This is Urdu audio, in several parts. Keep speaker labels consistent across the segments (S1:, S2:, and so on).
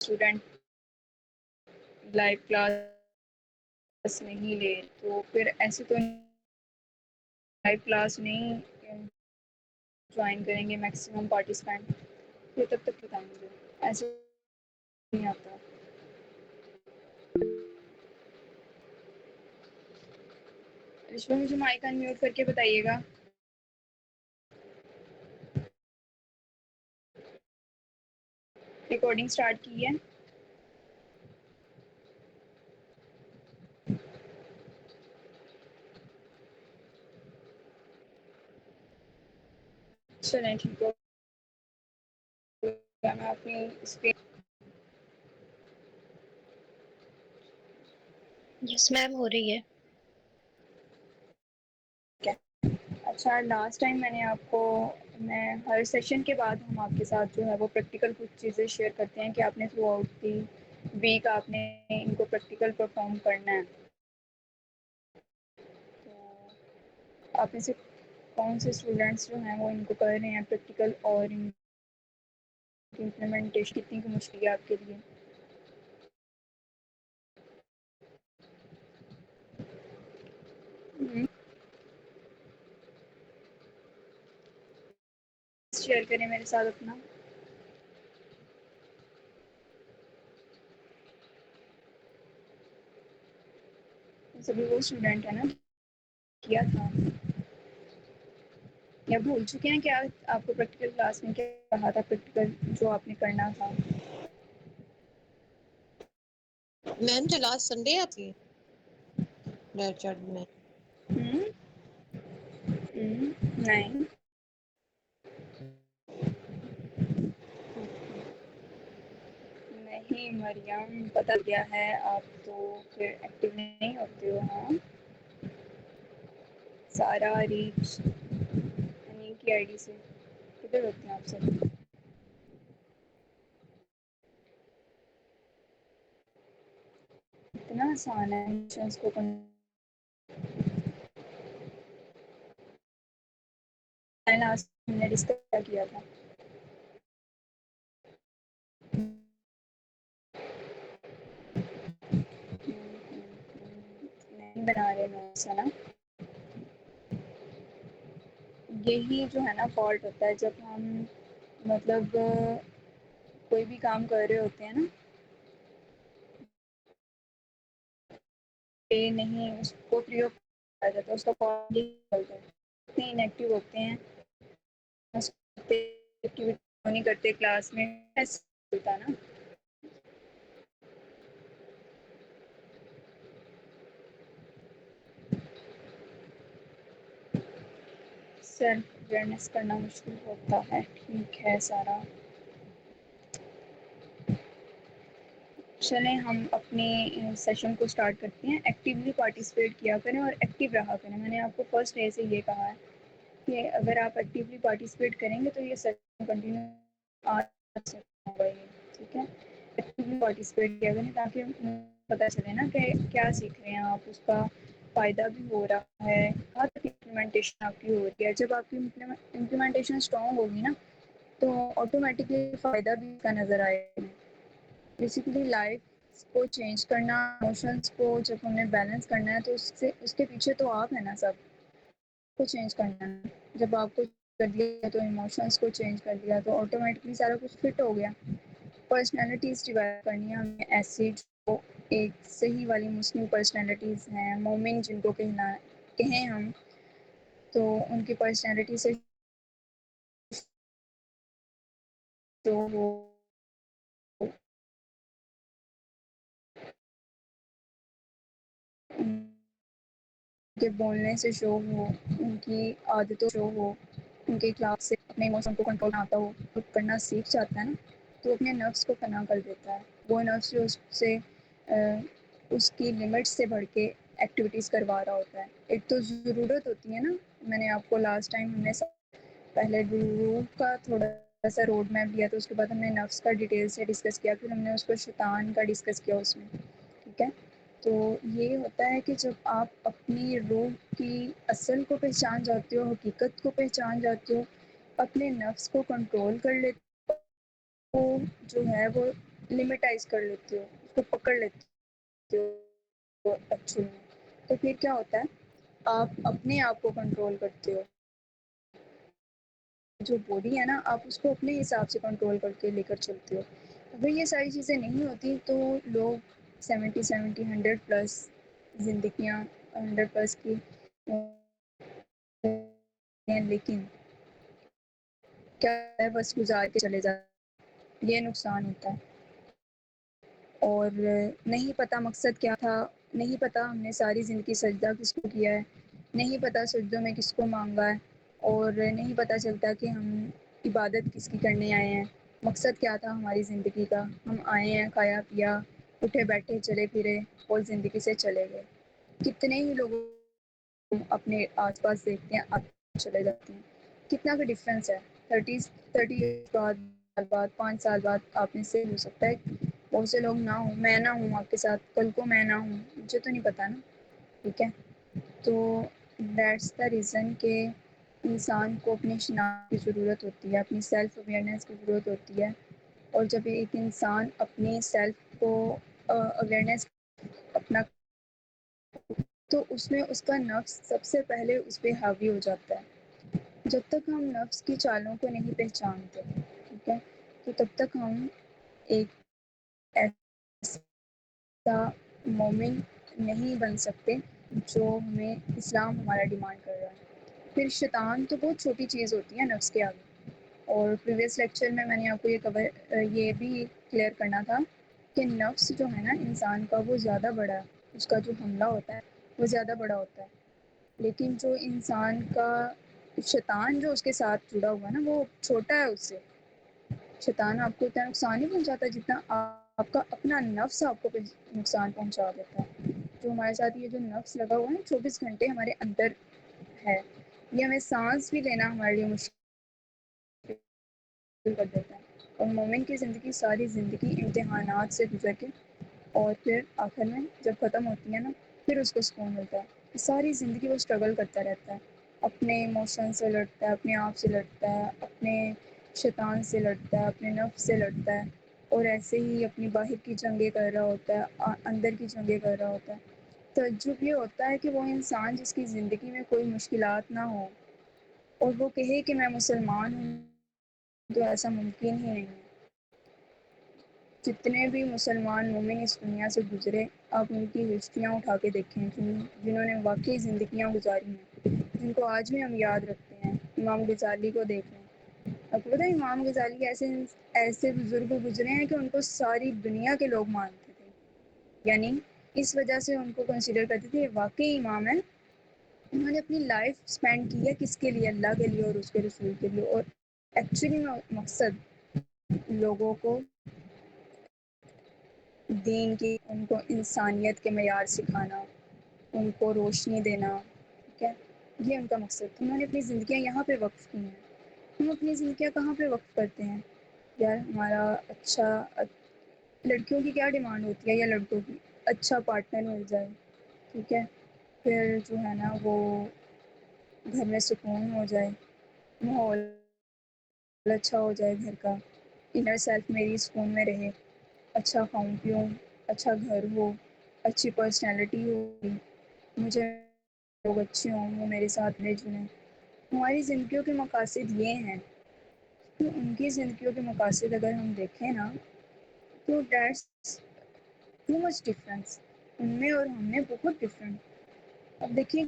S1: اسٹوڈنٹ لائیو کلاس نہیں لے تو پھر ایسے تو لائیو کلاس نہیں جوائن کریں گے میکسیمم پارٹیسپینٹ، پھر تب تک بتائیں گے ایسے نہیں آتا. رشوہ مجھے مائک ان میوٹ کر کے بتائیے گا. ریکارڈنگ سٹارٹ کی ہے. چلیں ٹھیک ہے، میں اپنی اسکرین.
S2: یس میم ہو رہی ہے.
S1: اچھا، لاسٹ ٹائم میں ہر سیشن کے بعد ہم آپ کے ساتھ جو ہے وہ پریکٹیکل کچھ چیزیں شیئر کرتے ہیں کہ آپ نے تھرو آؤٹ دی ویک آپ نے ان کو پریکٹیکل پرفارم کرنا ہے. تو آپ میں سے کون سے اسٹوڈینٹس جو ہیں وہ ان کو کر رہے ہیں پریکٹیکل، اور ان کی امپلیمنٹیشن کتنی کی مشکل ہے آپ کے لیے؟ شیئر کریں میرے ساتھ اپنا. سبھی وہ اسٹوڈنٹ ہیں نا کیا تھا یا بھول چکے ہیں کیا آپ کو پریکٹیکل کلاس میں کیا کہا تھا پریکٹیکل جو آپ نے کرنا تھا؟
S2: میم جو لاسٹ سنڈے آتی ڈائٹ چارٹ میں
S1: نہیں نہیں مریم، بدل گیا ہے. آپ تو پھر ایکٹیو نہیں ہوتے ہو. ہاں سارا ریچ انہیں کی آئی ڈی سے کدھر ہوتے ہیں آپ سب؟ اتنا آسان ہے ایڈمیشنز کو لاسٹ ہم نے ڈسکس کیا تھا. نہیں بنا رہے نوٹس ہے نا. یہی جو ہے نا فالٹ ہوتا ہے جب ہم مطلب کوئی بھی کام کر رہے ہوتے ہیں نا پہ نہیں اس کو پریوگ کیا جاتا ہے، اس کا فالٹ نکلتا ہے. اتنے انیکٹیو ہوتے ہیں نہیں کرتے کلاس میں ہوتا نا. سیلف اویئرنیس کرنا مشکل ہوتا ہے. ٹھیک ہے سارا، چلیں ہم اپنے سیشن کو اسٹارٹ کرتے ہیں. ایکٹیولی پارٹیسپیٹ کیا کریں اور ایکٹیو رہا کریں. میں نے آپ کو فرسٹ ڈے سے یہ کہا ہے کہ اگر آپ ایکٹیولی پارٹیسپیٹ کریں گے تو یہ سیشن کنٹینیو ہوگا. ٹھیک ہے، ایکٹیولی پارٹیسپیٹ کیا کریں تاکہ پتہ چلے نا کہ کیا سیکھ رہے ہیں آپ، اس کا فائدہ بھی ہو رہا ہے، ہر امپلیمنٹیشن آپ کی ہو رہی ہے. جب آپ کی امپلیمنٹیشن اسٹرانگ ہوگی نا تو آٹومیٹکلی فائدہ بھی کا نظر آئے گا. بیسیکلی لائف کو چینج کرنا، ایموشنس کو جب ہمیں بیلنس کرنا ہے تو اس کے پیچھے تو آپ ہیں نا. سب کو چینج کرنا ہے. جب آپ کو کر دیا تو ایموشنس کو چینج کر دیا تو آٹومیٹکلی سارا کچھ فٹ ہو گیا. پرسنالٹیز ڈیولپ کرنی ہے ہمیں ایسی جو ایک صحیح والی مسلم پرسنالٹیز ہیں، مومن جن کو کہیں ہم، تو ان کی پرسنالٹی سے جو وہ ان کے بولنے سے شو ہو، ان کی عادتوں شو ہو، ان کے اخلاق سے اپنے ایموشن کو کنٹرول آتا ہو، کرنا سیکھ جاتا ہے نا تو اپنے نفس کو فنا کر دیتا ہے. وہ نفس جو اس سے اس کی لمٹ سے بڑھ کے ایکٹیویٹیز کروا رہا ہوتا ہے. ایک تو ضرورت ہوتی ہے نا، میں نے آپ کو لاسٹ ٹائم ہم نے پہلے گروپ کا تھوڑا سا روڈ میپ دیا، تو اس کے بعد ہم نے نفس کا ڈیٹیل سے ڈسکس کیا، پھر ہم نے اس کو شیطان کا ڈسکس کیا اس میں. ٹھیک ہے، تو یہ ہوتا ہے کہ جب آپ اپنی روح کی اصل کو پہچان جاتے ہو، حقیقت کو پہچان جاتے ہو، اپنے نفس کو کنٹرول کر لیتے ہو، جو ہے وہ لمٹائز کر لیتے ہو، اس کو پکڑ لیتے ہو ایکچوئل میں، تو پھر کیا ہوتا ہے آپ اپنے آپ کو کنٹرول کرتے ہو. جو باڈی ہے نا آپ اس کو اپنے حساب سے کنٹرول کر کے لے کر چلتے ہو. اگر یہ ساری چیزیں نہیں ہوتی تو لوگ 70 پلس زندگیاں 100 پلس کی لیکن کیا ہے بس گزار کے چلے جاتے، یہ نقصان ہوتا ہے. اور نہیں پتہ مقصد کیا تھا، نہیں پتہ ہم نے ساری زندگی سجدہ کس کو کیا ہے، نہیں پتہ سجدوں میں کس کو مانگا ہے، اور نہیں پتہ چلتا کہ ہم عبادت کس کی کرنے آئے ہیں. مقصد کیا تھا ہماری زندگی کا، ہم آئے ہیں کھایا پیا اٹھے بیٹھے چلے پھرے اور زندگی سے چلے گئے. کتنے ہی لوگوں اپنے آس پاس دیکھتے ہیں آپ چلے جاتے ہیں. کتنا کا ڈفرینس ہے 30 ایئرس بعد 5 سال بعد آپ میں سے ہو سکتا ہے بہت سے لوگ نہ ہوں، میں نہ ہوں آپ کے ساتھ، کل کو میں نہ ہوں، مجھے تو نہیں پتہ نا. ٹھیک ہے، تو دیٹس دا ریزن کہ انسان کو اپنی شناخت کی ضرورت ہوتی ہے، اپنی سیلف اویئرنیس کی ضرورت ہوتی ہے. اور جب ایک انسان اپنی سیلف کو اویئرنیس اپنا تو اس میں اس کا نفس سب سے پہلے اس پہ حاوی ہو جاتا ہے. جب تک ہم نفس کی چالوں کو نہیں پہچانتے، ٹھیک ہے، تو تب تک ہم ایک ایسا مومن نہیں بن سکتے جو ہمیں اسلام ہمارا ڈیمانڈ کر رہا ہے. پھر شیطان تو بہت چھوٹی چیز ہوتی ہے نفس کے آگے. اور پریویس لیکچر میں نے آپ کو یہ بھی کلیئر کرنا تھا کہ نفس جو ہے نا انسان کا وہ زیادہ بڑا ہے، اس کا جو حملہ ہوتا ہے وہ زیادہ بڑا ہوتا ہے. لیکن جو انسان کا شیطان جو اس کے ساتھ جڑا ہوا ہے نا وہ چھوٹا ہے اس سے. شیطان آپ کو اتنا نقصان نہیں پہنچاتا جتنا آپ کا اپنا نفس آپ کو نقصان پہنچا دیتا ہے. جو ہمارے ساتھ یہ جو نفس لگا ہوا ہے نا 24 گھنٹے ہمارے اندر ہے، یہ ہمیں سانس بھی لینا ہمارے لیے مشکل کر دیتا ہے. اور مومن کی زندگی ساری زندگی امتحانات سے گزر کے اور پھر آخر میں جب ختم ہوتی ہے نا پھر اس کو سکون ملتا ہے. ساری زندگی وہ اسٹرگل کرتا رہتا ہے، اپنے ایموشن سے لڑتا ہے، اپنے آپ سے لڑتا ہے، اپنے شیطان سے لڑتا ہے، اپنے نفس سے لڑتا ہے. اور ایسے ہی اپنی باہر کی جنگیں کر رہا ہوتا ہے، اندر کی جنگیں کر رہا ہوتا ہے. تعجب یہ ہوتا ہے کہ وہ انسان جس کی زندگی میں کوئی مشکلات نہ ہو اور وہ کہے کہ میں مسلمان ہوں، تو ایسا ممکن ہی نہیں. جتنے بھی مسلمان مومن اس دنیا سے گزرے آپ ان کی ہسٹریاں اٹھا کے دیکھیں جنہوں نے واقعی زندگیاں گزاری ہیں، جن کو آج بھی ہم یاد رکھتے ہیں. امام غزالی کو دیکھ لیں. آپ کو پتہ ہے امام غزالی ایسے بزرگ گزرے ہیں کہ ان کو ساری دنیا کے لوگ مانتے تھے، یعنی اس وجہ سے ان کو کنسیڈر کرتے تھے یہ واقعی امام ہے. انہوں نے اپنی لائف اسپینڈ کی ہے کس کے لیے؟ اللہ کے لیے اور اس کے رسول کے لیے. اور ایکچولی مقصد لوگوں کو دین کی، ان کو انسانیت کے معیار سکھانا، ان کو روشنی دینا. ٹھیک ہے، یہ ان کا مقصد. انہوں نے اپنی زندگیاں یہاں پہ وقف کی ہیں. ہم اپنی زندگیاں کہاں پہ وقف کرتے ہیں یار؟ ہمارا اچھا لڑکیوں کی کیا ڈیمانڈ ہوتی ہے یا لڑکوں کی؟ اچھا پارٹنر مل جائے، ٹھیک ہے، پھر جو ہے نا وہ گھر میں سکون ہو جائے، ماحول اچھا ہو جائے گھر کا، انر سیلف میری سکون میں رہے، اچھا کھاؤں پیوں، اچھا گھر ہو، اچھی پرسنالٹی ہو، مجھے لوگ اچھے ہوں، وہ میرے ساتھ رہ جلیں. ہماری زندگیوں کے مقاصد یہ ہیں. تو ان کی زندگیوں کے مقاصد اگر ہم دیکھیں نا تو دیٹس ٹو مچ ڈفرینس. ان میں اور ہم میں بہت ڈفرینٹ. اب دیکھیے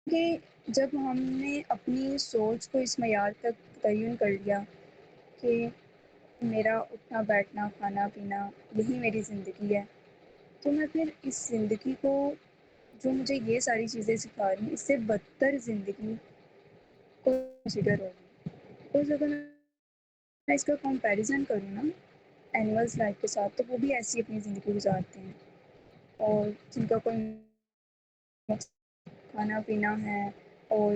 S1: کہ جب ہم نے اپنی سوچ کو اس معیار تک تعین کر لیا کہ میرا اٹھنا بیٹھنا کھانا پینا یہی میری زندگی ہے، تو میں پھر اس زندگی کو جو مجھے یہ ساری چیزیں سکھا رہی ہیں اس سے بدتر زندگی کو کنسیڈر ہوگی. اور اگر میں اس کا کمپیریزن کروں نا اینیملس لائف کے ساتھ تو وہ بھی ایسی اپنی زندگی گزارتے ہیں اور جن کا کوئی کھانا پینا ہے اور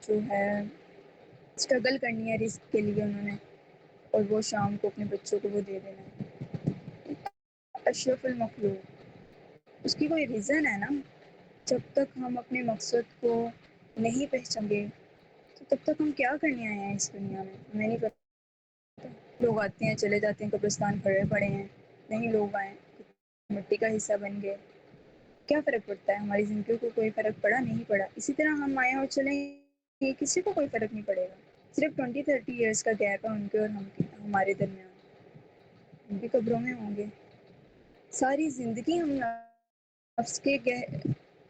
S1: جو ہے اسٹرگل کرنی ہے رزق کے لیے انہوں نے، اور وہ شام کو اپنے بچوں کو وہ دے دینا. اشرف المخلوق، اس کی کوئی ریزن ہے نا؟ جب تک ہم اپنے مقصد کو نہیں پہچانیں گے تو تب تک ہم کیا کرنے آئے ہیں اس دنیا میں ہمیں نہیں پتہ. لوگ آتے ہیں چلے جاتے ہیں، قبرستان پڑے پڑے ہیں. نہیں لوگ آئیں مٹی کا حصہ بن گئے، کیا فرق پڑتا ہے؟ ہماری زندگیوں کو کوئی فرق پڑا نہیں پڑا. اسی طرح ہم آئیں اور چلیں گے، کسی کو کوئی فرق نہیں پڑے گا. صرف 20-30 ایئرس کا گیپ ہے ان کے اور ہمارے درمیان. ان کی قبروں میں ہوں گے. ساری زندگی ہم نفس کے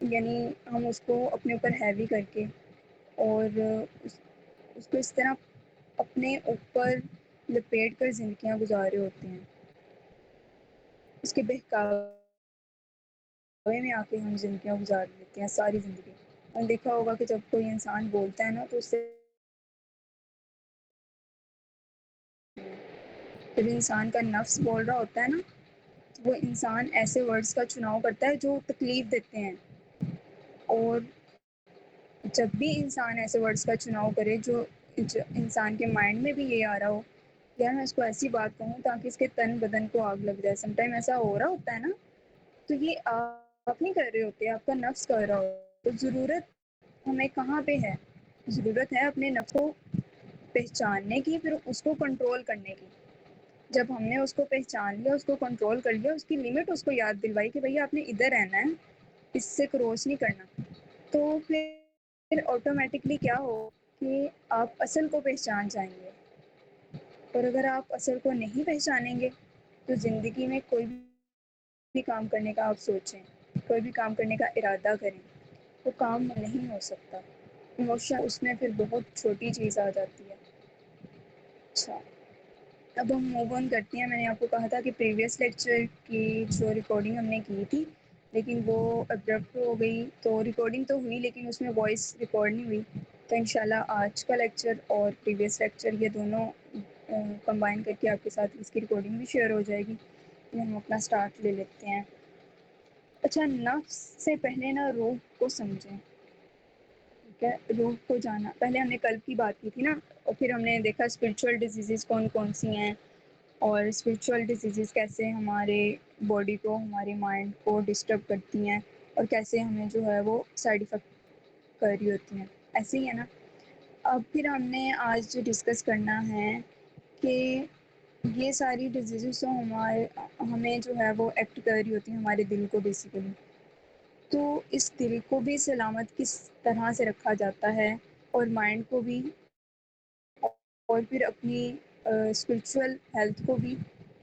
S1: یعنی ہم اس کو اپنے اوپر ہیوی کر کے اور اس کو اس طرح اپنے اوپر لپیٹ کر زندگیاں گزار رہے ہوتے ہیں. اس کے بہکاوے میں آ کے ہم زندگیاں گزار لیتے ہیں ساری زندگی. اور دیکھا ہوگا کہ جب کوئی انسان بولتا ہے نا تو اس سے جب انسان کا نفس بول رہا ہوتا ہے نا، وہ انسان ایسے ورڈز کا چناؤ کرتا ہے جو تکلیف دیتے ہیں. اور جب بھی انسان ایسے ورڈز کا چناؤ کرے جو انسان کے مائنڈ میں بھی یہ آ رہا ہو یار میں اس کو ایسی بات کہوں تاکہ اس کے تن بدن کو آگ لگ جائے، سم ٹائم ایسا ہو رہا ہوتا ہے نا، تو یہ آپ نہیں کر رہے ہوتے، آپ کا نفس کر رہا ہو. تو ضرورت ہمیں کہاں پہ ہے؟ ضرورت ہے اپنے نفس کو پہچاننے کی، پھر اس کو کنٹرول کرنے کی. جب ہم نے اس کو پہچان لیا، اس کو کنٹرول کر لیا، اس کی لمٹ اس کو یاد دلوائی کہ بھیا آپ نے ادھر رہنا ہے، اس سے کراس نہیں کرنا، تو پھر آٹومیٹکلی کیا ہو کہ آپ اصل کو پہچان جائیں گے. اور اگر آپ اصل کو نہیں پہچانیں گے تو زندگی میں کوئی بھی کام کرنے کا آپ سوچیں، کوئی بھی کام کرنے کا ارادہ کریں، وہ کام نہیں ہو سکتا. ایموشن اس میں پھر بہت چھوٹی چیز آ جاتی ہے. اچھا، اب ہم موو آن کرتے ہیں. میں نے آپ کو کہا تھا کہ پریویس لیکچر کی جو ریکارڈنگ ہم نے کی تھی لیکن وہ ابرپٹ ہو گئی، تو ریکارڈنگ تو ہوئی لیکن اس میں وائس ریکارڈ نہیں ہوئی. تو انشاءاللہ آج کا لیکچر اور پریویس لیکچر یہ دونوں کمبائن کر کے آپ کے ساتھ اس کی ریکارڈنگ بھی شیئر ہو جائے گی. ہم اپنا سٹارٹ لے لیتے ہیں. اچھا، نفس سے پہلے نا روح کو سمجھیں. ٹھیک ہے، روح کو جانا. پہلے ہم نے قلب کی بات کی تھی نا، اور پھر ہم نے دیکھا اسپرچول ڈیزیزز کون کون سی ہیں، اور اسپرچول ڈیزیزز کیسے ہمارے باڈی کو، ہمارے مائنڈ کو ڈسٹرب کرتی ہیں، اور کیسے ہمیں جو ہے وہ سائڈ افیکٹ کر رہی ہوتی ہیں. ایسے ہی ہے نا. اب پھر ہم نے آج جو ڈسکس کرنا ہے کہ یہ ساری ڈیزیزز تو ہمیں جو ہے وہ ایکٹ کر رہی ہوتی ہیں ہمارے دل کو بیسیکلی. تو اس دل کو بھی سلامت کس طرح سے رکھا جاتا ہے، اور مائنڈ کو بھی، اور پھر اپنی اسپرچول ہیلتھ کو بھی،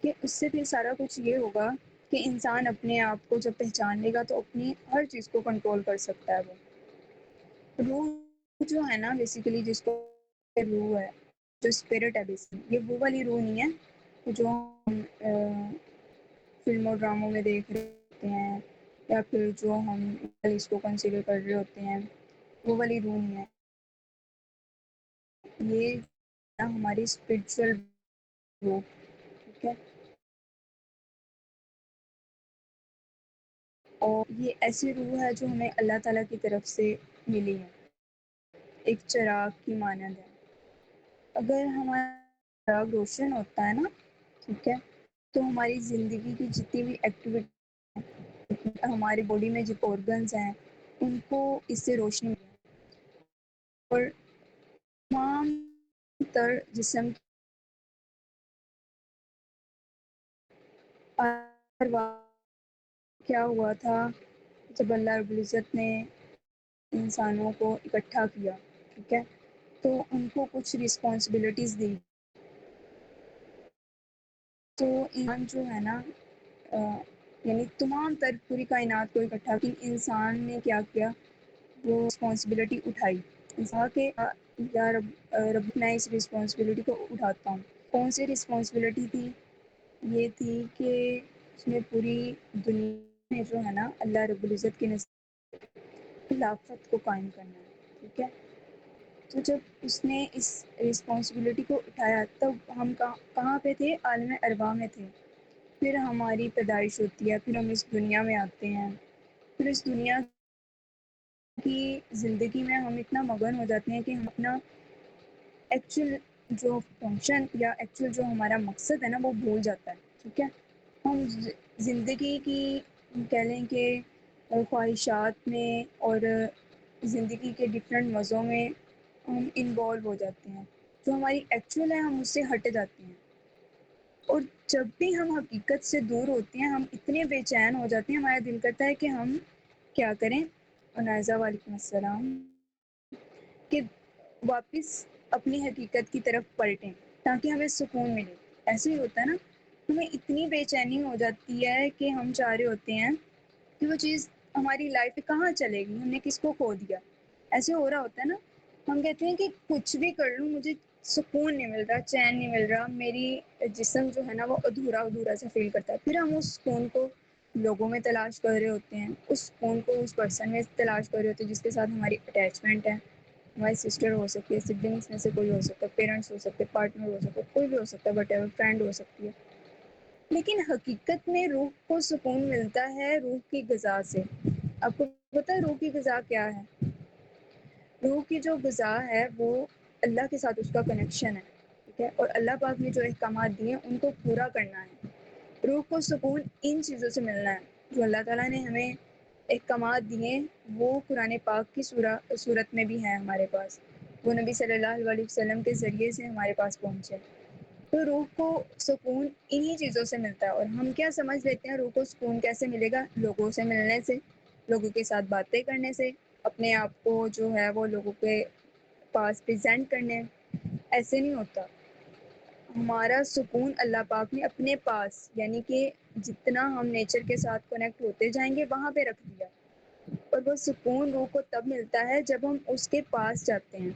S1: کہ اس سے پھر سارا کچھ یہ ہوگا کہ انسان اپنے آپ کو جب پہچان لے گا تو اپنی ہر چیز کو کنٹرول کر سکتا ہے. وہ روح جو ہے نا بیسیکلی، جس کو روح ہے، جو اسپرٹ ہے بیسیکلی، یہ وہ والی روح نہیں ہے جو ہم فلموں ڈراموں میں دیکھ رہے ہوتے ہیں، یا پھر جو ہم اس کو کنسیڈر کر رہے ہوتے ہیں، وہ والی روح نہیں ہے. یہ ہماری اسپرچول روح. ٹھیک ہے، اور یہ ایسی روح ہے جو ہمیں اللہ تعالیٰ کی طرف سے ملی ہے، ایک چراغ کی مانند ہے. اگر ہمارا چراغ روشن ہوتا ہے نا، ٹھیک ہے، تو ہماری زندگی کی جتنی بھی ایکٹیویٹی، ہماری باڈی میں جو آرگنز ہیں ان کو اس سے روشنی ملے، اور تمام تر جسم پر کیا ہوا تھا جب اللہ رب العزت نے انسانوں کو اکٹھا کیا. ٹھیک ہے، تو ان کو کچھ رسپانسبلٹیز دی. تو ایمان جو ہے نا، یعنی تمام تر پوری کائنات کو اکٹھا کی، انسان نے کیا کیا، وہ رسپانسبلٹی اٹھائی. انسان کے یا رب میں اس رسپانسبلٹی کو اٹھاتا ہوں. کون سی رسپانسبلٹی تھی؟ یہ تھی کہ اس نے پوری دنیا میں جو ہے نا اللہ رب العزت کی خلافت کو قائم کرنا ہے. ٹھیک ہے، تو جب اس نے اس رسپانسبلٹی کو اٹھایا تب ہم کہاں پہ تھے؟ عالم ارواح میں تھے. پھر ہماری پیدائش ہوتی ہے، پھر ہم اس دنیا میں آتے ہیں. پھر اس دنیا کی زندگی میں ہم اتنا مگن ہو جاتے ہیں کہ ہم اپنا ایکچوئل جو فنکشن یا ایکچوئل جو ہمارا مقصد ہے نا وہ بھول جاتا ہے. ٹھیک ہے، ہم زندگی کی کہہ لیں کہ خواہشات میں اور زندگی کے ڈفرینٹ مزوں میں ہم انوالو ہو جاتے ہیں. جو ہماری ایکچوئل ہے ہم اس سے ہٹ جاتے ہیں. اور جب بھی ہم حقیقت سے دور ہوتے ہیں ہم اتنے بے چین ہو جاتے ہیں، ہمارا دل کرتا ہے کہ ہم کیا کریں، عنائزہ وعلیکم السلام، کہ واپس اپنی حقیقت کی طرف پلٹیں تاکہ ہمیں سکون ملے۔ ایسے ہی ہوتا ہے نا، ہمیں اتنی بے چینی ہو جاتی ہے کہ ہم چاہ رہے ہوتے ہیں کہ وہ چیز ہماری لائف میں کہاں چلے گی، ہم نے کس کو کھو دیا۔ ایسے ہو رہا ہوتا ہے نا، ہم کہتے ہیں کہ کچھ بھی کر لوں مجھے سکون نہیں مل رہا، چین نہیں مل رہا، میری جسم جو ہے نا وہ ادھورا ادھورا سا فیل کرتا ہے۔ پھر ہم اس سکون کو لوگوں میں تلاش کر رہے ہوتے ہیں، اس سکون کو اس پرسن میں تلاش کر رہے ہوتے ہیں جس کے ساتھ ہماری اٹیچمنٹ ہے۔ ہماری سسٹر ہو سکتی ہے، سبلنگس میں سے کوئی ہو سکتا ہے، پیرنٹس ہو سکتے، پارٹنر ہو سکتا ہے، کوئی بھی ہو سکتا ہے، وٹ ایور، فرینڈ ہو سکتی ہے۔ لیکن حقیقت میں روح کو سکون ملتا ہے روح کی غذا سے۔ آپ کو پتہ ہے روح کی غذا کیا ہے؟ روح کی جو غذا ہے وہ اللہ کے ساتھ اس کا کنیکشن ہے، ٹھیک ہے، اور اللہ پاک نے جو احکامات دیے ہیں ان کو پورا کرنا ہے۔ روح کو سکون ان چیزوں سے ملنا ہے جو اللہ تعالیٰ نے ہمیں احکامات دیے، وہ قرآن پاک کی صورت میں بھی ہیں ہمارے پاس، وہ نبی صلی اللہ علیہ وسلم کے ذریعے سے ہمارے پاس پہنچے۔ تو روح کو سکون انہی چیزوں سے ملتا ہے، اور ہم کیا سمجھ لیتے ہیں روح کو سکون کیسے ملے گا؟ لوگوں سے ملنے سے، لوگوں کے ساتھ باتیں کرنے سے، اپنے آپ کو جو ہے وہ لوگوں کے پاس پریزنٹ کرنے۔ ایسے نہیں ہوتا۔ ہمارا سکون اللہ پاک نے اپنے پاس، یعنی کہ جتنا ہم نیچر کے ساتھ کنیکٹ ہوتے جائیں گے وہاں پہ رکھ دیا، اور وہ سکون روح کو تب ملتا ہے جب ہم اس کے پاس جاتے ہیں۔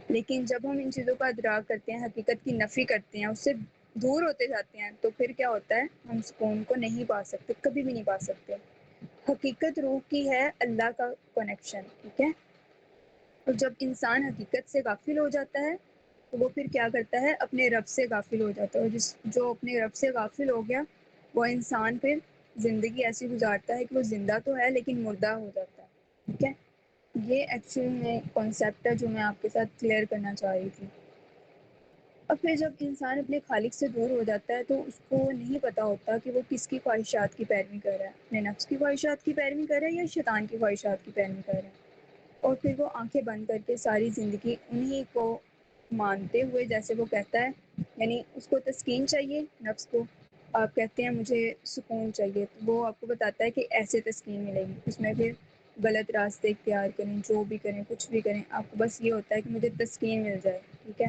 S1: لیکن جب ہم ان چیزوں کا ادراک کرتے ہیں، حقیقت کی نفی کرتے ہیں، اس سے دور ہوتے جاتے ہیں، تو پھر کیا ہوتا ہے؟ ہم سکون کو نہیں پا سکتے، کبھی بھی نہیں پا سکتے۔ حقیقت روح کی ہے اللہ کا کنیکشن، ٹھیک ہے۔ اور جب انسان حقیقت سے غافل ہو جاتا ہے تو وہ پھر کیا کرتا ہے؟ اپنے رب سے غافل ہو جاتا ہے، اور جو اپنے رب سے غافل ہو گیا وہ انسان پھر زندگی ایسی گزارتا ہے کہ وہ زندہ تو ہے لیکن مردہ ہو جاتا ہے، ٹھیک ہے۔ یہ ایکچولی میں کانسیپٹ ہے جو میں آپ کے ساتھ کلیئر کرنا چاہ رہی تھی۔ اور پھر جب انسان اپنے خالق سے دور ہو جاتا ہے تو اس کو نہیں پتہ ہوتا کہ وہ کس کی خواہشات کی پیروی کر رہا ہے، اپنے نفس کی خواہشات کی پیروی کر رہا ہے یا شیطان کی خواہشات کی پیروی کر رہا ہے۔ اور پھر وہ آنکھیں بند کر کے ساری زندگی انہی کو مانتے ہوئے، جیسے وہ کہتا ہے، یعنی اس کو تسکین چاہیے نفس کو، آپ کہتے ہیں مجھے سکون چاہیے، تو وہ آپ کو بتاتا ہے کہ ایسے تسکین ملے گی۔ اس میں پھر غلط راستے اختیار کریں، جو بھی کریں، کچھ بھی کریں، آپ کو بس یہ ہوتا ہے کہ مجھے تسکین مل جائے، ٹھیک ہے۔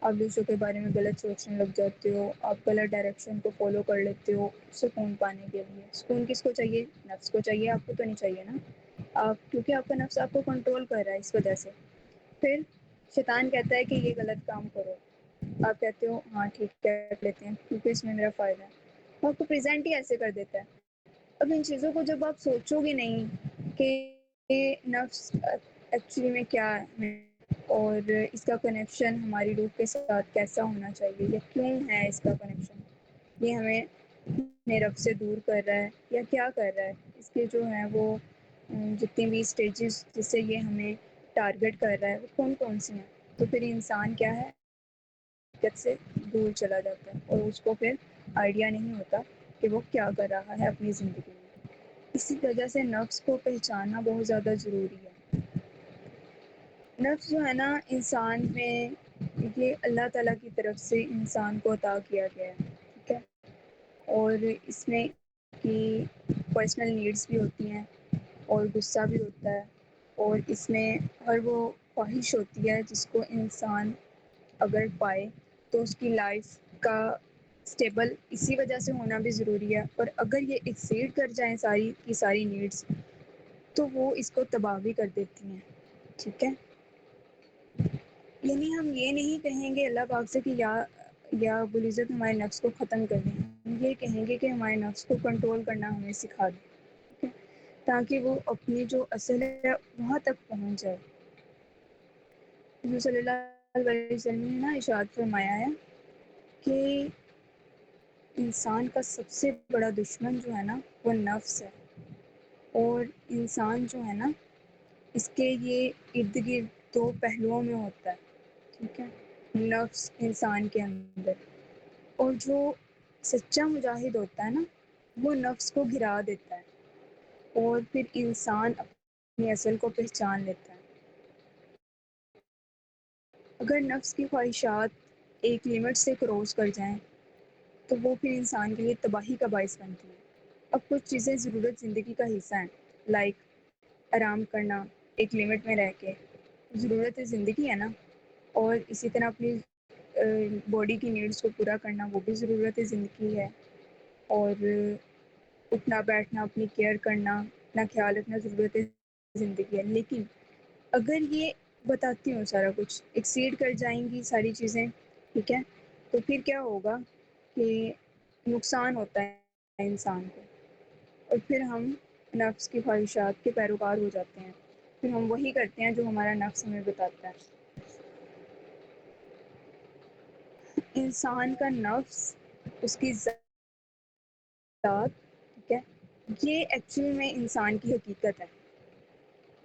S1: آپ دوسروں کے بارے میں غلط سوچنے لگ جاتے ہو، آپ غلط ڈائریکشن کو فالو کر لیتے ہو سکون پانے کے لیے۔ سکون کس کو چاہیے؟ نفس کو چاہیے، آپ کو تو نہیں چاہیے نا، کیونکہ آپ کا نفس آپ کو کنٹرول کر رہا ہے اس وجہ سے۔ پھر شیطان کہتا ہے کہ یہ غلط کام کرو، آپ کہتے ہو ہاں ٹھیک ہے کر لیتے ہیں کیونکہ اس میں میرا فائدہ ہے، وہ آپ کو پریزنٹ ہی ایسے کر دیتا ہے۔ اب ان چیزوں کو جب آپ سوچو گے نہیں کہ یہ نفس ایکچولی میں کیا ہے اور اس کا کنیکشن ہماری روح کے ساتھ کیسا ہونا چاہیے یا کیوں ہے اس کا کنیکشن، یہ ہمیں اپنے رب سے دور کر رہا ہے یا کیا کر رہا ہے، اس کے جو ہیں وہ جتنی بھی اسٹیجز جس سے یہ ہمیں ٹارگٹ کر رہا ہے وہ کون کون سی ہیں، تو پھر انسان کیا ہے حقیقت سے دور چلا جاتا ہے اور اس کو پھر آئیڈیا نہیں ہوتا کہ وہ کیا کر رہا ہے اپنی زندگی میں۔ اسی وجہ سے نفس کو پہچاننا بہت زیادہ ضروری ہے۔ نفس جو ہے نا انسان میں، یہ اللہ تعالیٰ کی طرف سے انسان کو عطا کیا گیا ہے، ٹھیک ہے، اور اس میں کی پرسنل نیڈس بھی ہوتی ہیں اور غصہ بھی ہوتا ہے، اور اس میں ہر وہ خواہش ہوتی ہے جس کو انسان اگر پائے تو اس کی لائف کا اسٹیبل اسی وجہ سے ہونا بھی ضروری ہے، اور اگر یہ ایکسیڈ کر جائیں ساری کی ساری نیڈس تو وہ اس کو تباہ بھی کر دیتی ہیں، ٹھیک ہے۔ یعنی ہم یہ نہیں کہیں گے اللہ پاک سے کہ یا ابو العزت ہمارے نفس کو ختم کر دیں، ہم یہ کہیں گے کہ ہمارے نفس کو کنٹرول کرنا ہمیں سکھا دیں، ٹھیک ہے، تاکہ وہ اپنی جو اصل ہے وہاں تک پہنچ جائے۔ حضور صلی اللہ علیہ وسلم نے نا ارشاد فرمایا ہے کہ انسان کا سب سے بڑا دشمن جو ہے نا وہ نفس ہے، اور انسان جو ہے نا اس کے یہ ارد گرد دو پہلوؤں میں ہوتا ہے، ٹھیک ہے، نفس انسان کے اندر، اور جو سچا مجاہد ہوتا ہے نا وہ نفس کو گرا دیتا ہے اور پھر انسان اپنی اصل کو پہچان لیتا ہے۔ اگر نفس کی خواہشات ایک لمٹ سے کراس کر جائیں تو وہ پھر انسان کے لیے تباہی کا باعث بنتی ہے۔ اب کچھ چیزیں ضرورت زندگی کا حصہ ہیں، لائک آرام کرنا ایک لمٹ میں رہ کے، ضرورت زندگی ہے نا، اور اسی طرح اپنی باڈی کی نیڈس کو پورا کرنا وہ بھی ضرورت زندگی ہے، اور اٹھنا بیٹھنا اپنی کیئر کرنا اپنا خیال رکھنا ضرورت زندگی ہے۔ لیکن اگر یہ بتاتی ہوں سارا کچھ ایکسیڈ کر جائیں گی ساری چیزیں، ٹھیک ہے، تو پھر کیا ہوگا کہ نقصان ہوتا ہے انسان کو، اور پھر ہم نفس کی خواہشات کے پیروکار ہو جاتے ہیں، پھر ہم وہی کرتے ہیں جو ہمارا نفس ہمیں بتاتا ہے۔ انسان کا نفس، اس کی ذات، ٹھیک ہے، یہ ایکچوئل میں انسان کی حقیقت ہے،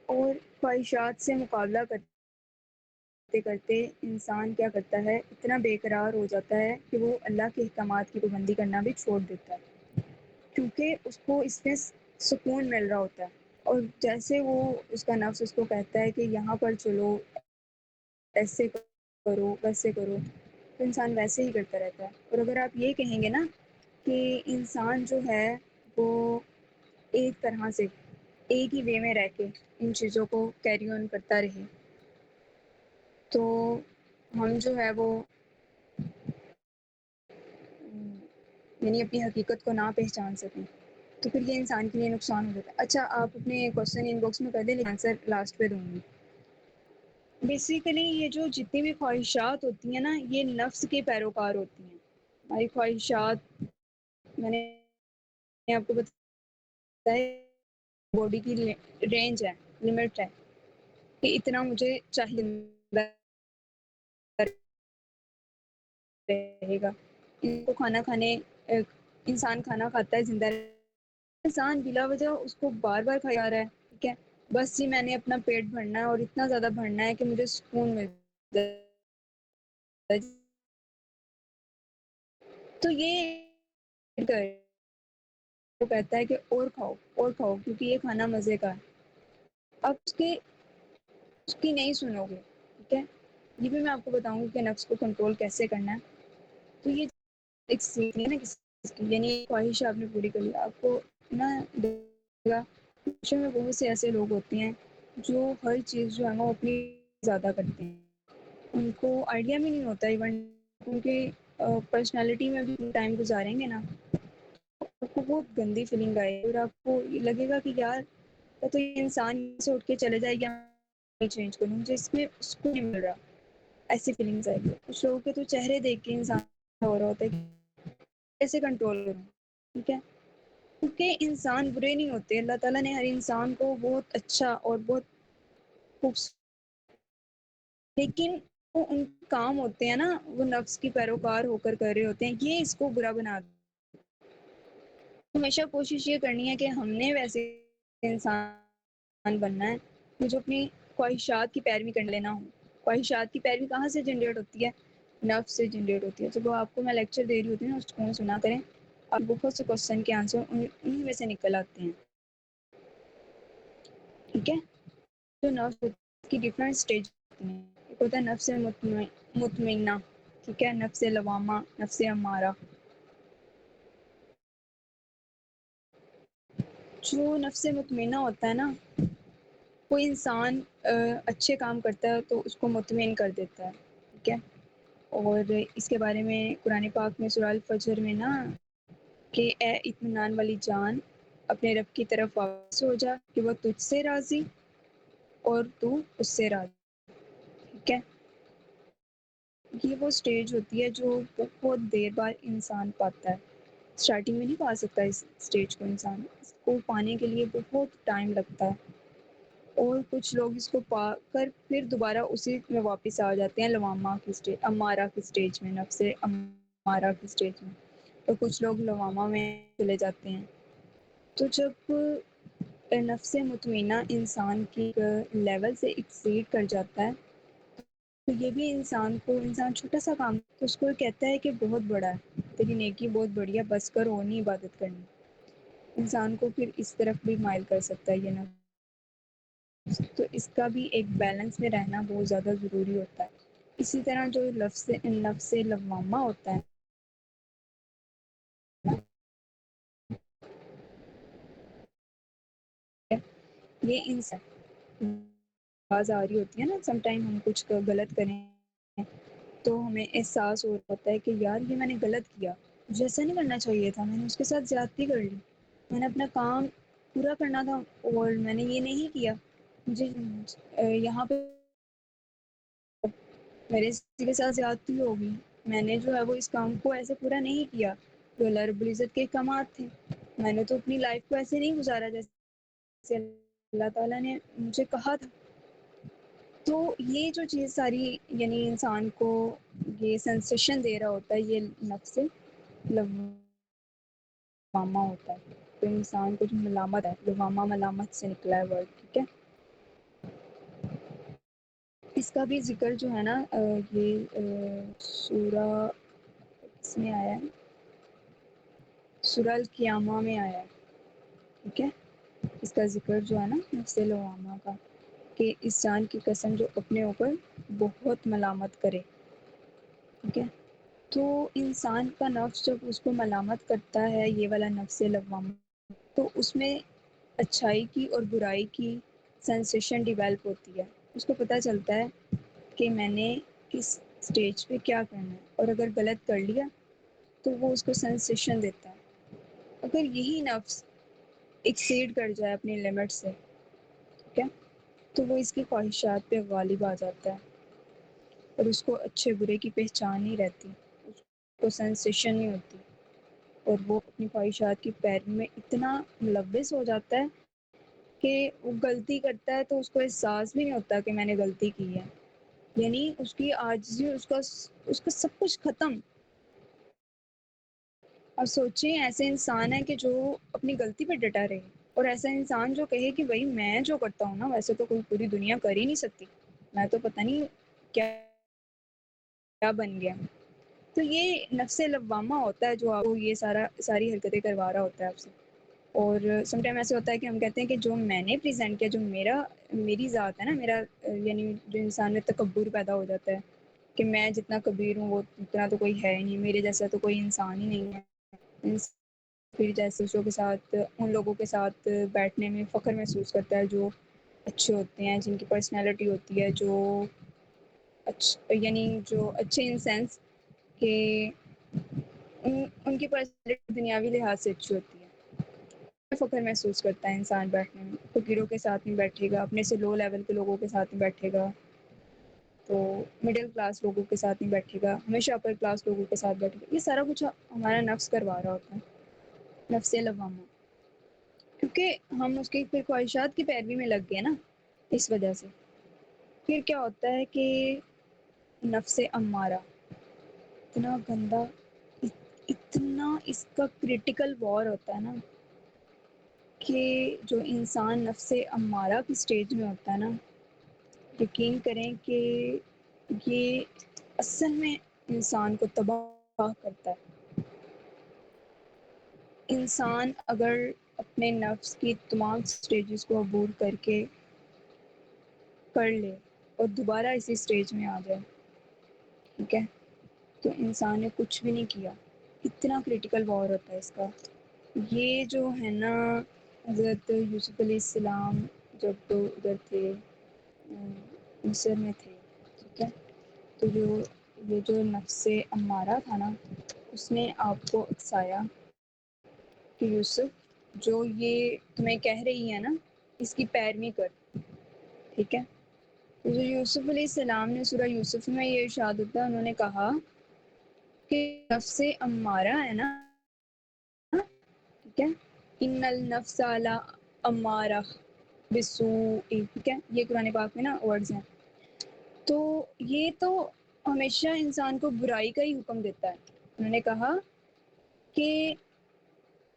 S1: اور خواہشات سے مقابلہ کرتے کرتے انسان کیا کرتا ہے، اتنا بے قرار ہو جاتا ہے کہ وہ اللہ کے احکامات کی پابندی کرنا بھی چھوڑ دیتا ہے، کیونکہ اس کو اس میں سکون مل رہا ہوتا ہے، اور جیسے وہ اس کا نفس اس کو کہتا ہے کہ یہاں پر چلو، ایسے کرو ویسے کرو، تو انسان ویسے ہی کرتا رہتا ہے۔ اور اگر آپ یہ کہیں گے نا کہ انسان جو ہے وہ ایک طرح سے ایک ہی وے میں رہ کے ان چیزوں کو کیری آن کرتا رہے، تو ہم جو ہے وہ یعنی اپنی حقیقت کو نہ پہچان سکیں، تو پھر یہ انسان کے لیے نقصان ہو جاتا ہے۔ اچھا، آپ اپنے کوشچن ان باکس میں کر دیں، لیکن آنسر لاسٹ پہ دوں گی۔ بیسیکلی یہ جو جتنی بھی خواہشات ہوتی ہیں نا، یہ نفس کے پیروکار ہوتی ہیں۔ ہماری خواہشات، میں نے آپ کو بتایا، باڈی کی رینج ہے، لمٹ ہے کہ اتنا مجھے چاہیے رہے گا۔ ان کو کھانا کھانے، انسان کھانا کھاتا ہے زندہ انسان بلا وجہ اس کو بار بار کھایا جا رہا ہے، ٹھیک ہے، بس جی میں نے اپنا پیٹ بھرنا ہے اور اتنا زیادہ بھرنا ہے کہ مجھے سکون مل جائے، تو یہ وہ کہتا ہے کہ اور کھاؤ اور کھاؤ کیونکہ یہ کھانا مزے کا ہے۔ اب اس کی نہیں سنو گے، ٹھیک ہے، یہ بھی میں آپ کو بتاؤں گی کہ نفس کو کنٹرول کیسے کرنا ہے۔ تو یہ ایک سیکھ ہے نا کسی چیز کی، یعنی خواہش آپ نے پوری کر لی، آپ کو نا معاشرے میں بہت سے ایسے لوگ ہوتے ہیں جو ہر چیز جو ہے وہ اپنی زیادہ کرتے ہیں، ان کو آئیڈیا بھی نہیں ہوتا، ایون ان کے پرسنالٹی میں بھی ٹائم گزاریں گے نا، آپ کو بہت گندی فیلنگ آئے اور آپ کو یہ لگے گا کہ یار تو یہ انسان سے اٹھ کے چلے جائے گا، میں چینج کروں، مجھے اس میں سکون نہیں مل رہا، ایسی فیلنگس آئی ہے۔ کچھ لوگوں کے تو چہرے دیکھ کے انسان ہو رہا ہوتا ہے کہ کیسے کنٹرول کروں، ٹھیک ہے، کیونکہ انسان برے نہیں ہوتے، اللہ تعالیٰ نے ہر انسان کو بہت اچھا اور بہت خوبصورت، لیکن وہ ان کام ہوتے ہیں نا، وہ نفس کی پیروکار ہو کر رہے ہوتے ہیں، یہ اس کو برا بنا ہمیشہ کوشش یہ کرنی ہے کہ ہم نے ویسے انسان بننا ہے کہ جو اپنی خواہشات کی پیروی کر لینا ہو۔ خواہشات کی پیروی کہاں سے جنریٹ ہوتی ہے؟ نفس سے جنریٹ ہوتی ہے۔ جب آپ کو میں لیکچر دے رہی ہوتی ہوں اس کو سنا کریں، آپ بہت سے کوشچن کے آنسر انہیں میں سے نکل آتے ہیں، ٹھیک ہے۔ جو نفس کی ڈفرینٹ اسٹیج ہوتی ہیں، ایک ہوتا ہے نفس مطمئنہ، ٹھیک ہے، نفس لوامہ، نفس امارہ۔ جو نفس مطمئنہ ہوتا ہے نا، کوئی انسان اچھے کام کرتا ہے تو اس کو مطمئن کر دیتا ہے، ٹھیک ہے، اور اس کے بارے میں قرآن پاک میں سورہ الفجر میں نا کہ اے اطمینان والی جان، اپنے رب کی طرف واپس ہو جا کہ وہ تجھ سے راضی اور تو اس سے راضی، ٹھیک ہے۔ یہ وہ سٹیج ہوتی ہے جو بہت دیر بعد انسان پاتا ہے، اسٹارٹنگ میں نہیں پا سکتا اس سٹیج کو، انسان اس کو پانے کے لیے بہت ٹائم لگتا ہے، اور کچھ لوگ اس کو پا کر پھر دوبارہ اسی میں واپس آ جاتے ہیں، لوامہ کی سٹیج، امارہ کی سٹیج میں، نفس امارہ کی سٹیج میں، اور کچھ لوگ لوامہ میں چلے جاتے ہیں۔ تو جب نفس مطمئنہ انسان کی لیول سے ایکسیڈ کر جاتا ہے تو یہ بھی انسان چھوٹا سا کام تو اس کو کہتا ہے کہ بہت بڑا ہے، تیری نیکی بہت بڑی ہے، بس کر اور نہیں عبادت کرنی، انسان کو پھر اس طرف بھی مائل کر سکتا ہے یہ نفس۔ تو اس کا بھی ایک بیلنس میں رہنا بہت زیادہ ضروری ہوتا ہے۔ اسی طرح جو نفس لوامہ ہوتا ہے یہ انسان آواز آ رہی ہوتی ہے نا، سم ٹائم ہم کچھ غلط کریں تو ہمیں احساس ہو ہوتا ہے کہ یار یہ میں نے غلط کیا، مجھے ایسا نہیں کرنا چاہیے تھا، میں نے اس کے ساتھ زیادتی کر لی، میں نے اپنا کام پورا کرنا تھا اور میں نے یہ نہیں کیا، مجھے یہاں پہ میرے کسی کے ساتھ زیادتی ہوگی، میں نے جو ہے وہ اس کام کو ایسے پورا نہیں کیا، تو اللہ رب العزت کے احکامات تھے، میں نے تو اپنی لائف کو ایسے نہیں گزارا جیسے اللہ تعالیٰ نے مجھے کہا تھا۔ تو یہ جو چیز ساری یعنی انسان کو یہ سینسیشن دے رہا ہوتا ہے، یہ نفس لوامہ ہوتا ہے، تو انسان کو جو ملامت ہے، لوامہ ملامت سے نکلا ہے ورڈ، ٹھیک ہے۔ اس کا بھی ذکر جو ہے نا یہ سورہ اس میں آیا ہے، سورہ القیامہ میں آیا ہے، ٹھیک ہے۔ اس کا ذکر جو ہے نا نفس لوامہ کا، کہ اس جان کی قسم جو اپنے اوپر بہت ملامت کرے، ٹھیک ہے۔ تو انسان کا نفس جب اس کو ملامت کرتا ہے، یہ والا نفس لوامہ، تو اس میں اچھائی کی اور برائی کی سینسیشن ڈیولپ ہوتی ہے، اس کو پتہ چلتا ہے کہ میں نے کس سٹیج پہ کیا کرنا ہے، اور اگر غلط کر لیا تو وہ اس کو سینسیشن دیتا ہے۔ اگر یہی نفس ایکسیڈ کر جائے اپنی لمٹ سے، ٹھیک ہے، تو وہ اس کی خواہشات پہ غالب آ جاتا ہے، اور اس کو اچھے برے کی پہچان نہیں رہتی، اس کو سینسیشن نہیں ہوتی، اور وہ اپنی خواہشات کی پیروی میں اتنا ملوث ہو جاتا ہے کہ وہ غلطی کرتا ہے تو اس کو احساس بھی نہیں ہوتا کہ میں نے غلطی کی ہے، یعنی اس کی عاجزی، اس کا سب کچھ ختم۔ اور سوچیں ایسے انسان ہے کہ جو اپنی غلطی پہ ڈٹا رہے، اور ایسا انسان جو کہے کہ بھائی میں جو کرتا ہوں نا ویسے تو کوئی پوری دنیا کر ہی نہیں سکتی، میں تو پتہ نہیں کیا بن گیا۔ تو یہ نفس لوامہ ہوتا ہے جو آپ کو یہ ساری حرکتیں کروا رہا ہوتا ہے آپ سے۔ اور سم ٹائم ایسے ہوتا ہے کہ ہم کہتے ہیں کہ جو میں نے پریزنٹ کیا، جو میری ذات ہے نا، میرا یعنی جو انسان میں تکبر پیدا ہو جاتا ہے کہ میں جتنا کبیر ہوں وہ اتنا تو کوئی ہے ہی نہیں، میرے جیسا تو کوئی انسان ہی نہیں ہے، پھر جیسے دوسروں کے ساتھ، ان لوگوں کے ساتھ بیٹھنے میں فخر محسوس کرتا ہے جو اچھے ہوتے ہیں، جن کی پرسنالٹی ہوتی ہے، جو یعنی جو اچھے ان سینس کہ ان کی پرسنالٹی دنیاوی لحاظ سے اچھی ہوتی ہے، فخر محسوس کرتا ہے انسان بیٹھنے میں، فقیروں کے ساتھ نہیں بیٹھے گا، اپنے سے لو لیول کے لوگوں کے ساتھ نہیں بیٹھے گا، تو مڈل کلاس لوگوں کے ساتھ نہیں بیٹھے گا، ہمیشہ اپر کلاس لوگوں کے ساتھ بیٹھے گا۔ یہ سارا کچھ ہمارا نفس کروا رہا ہوتا ہے، نفس لوامہ، کیونکہ ہم اس کی پھر خواہشات کی پیروی میں لگ گئے نا، اس وجہ سے پھر کیا ہوتا ہے کہ نفس امارہ اتنا گندا، اتنا اس کا کریٹیکل وار ہوتا ہے نا، کہ جو انسان نفس امارہ کی سٹیج میں ہوتا ہے نا، یقین کریں کہ یہ اصل میں انسان کو تباہ کرتا ہے۔ انسان اگر اپنے نفس کی تمام سٹیجز کو عبور کر لے اور دوبارہ اسی سٹیج میں آ جائے، ٹھیک ہے، تو انسان نے کچھ بھی نہیں کیا، اتنا کریٹیکل وار ہوتا ہے اس کا۔ یہ جو ہے نا حضرت یوسف علیہ السلام جب تو ادھر تھے مصر میں تھے، ٹھیک ہے، تو یہ جو نفس امارہ تھا نا، اس نے آپ کو اکسایا کہ یوسف جو یہ تمہیں کہہ رہی ہے نا اس کی پیروی کر، ٹھیک ہے۔ تو جو یوسف علیہ السلام نے سورہ یوسف میں یہ ارشاد ہوتا ہے، انہوں نے کہا کہ نفس امارہ ہے نا، ٹھیک ہے، ان النفس امارہ بالسوء، ٹھیک ہے، یہ قرآن پاک میں نا ورڈز ہیں، تو یہ تو ہمیشہ انسان کو برائی کا ہی حکم دیتا ہے۔ انہوں نے کہا کہ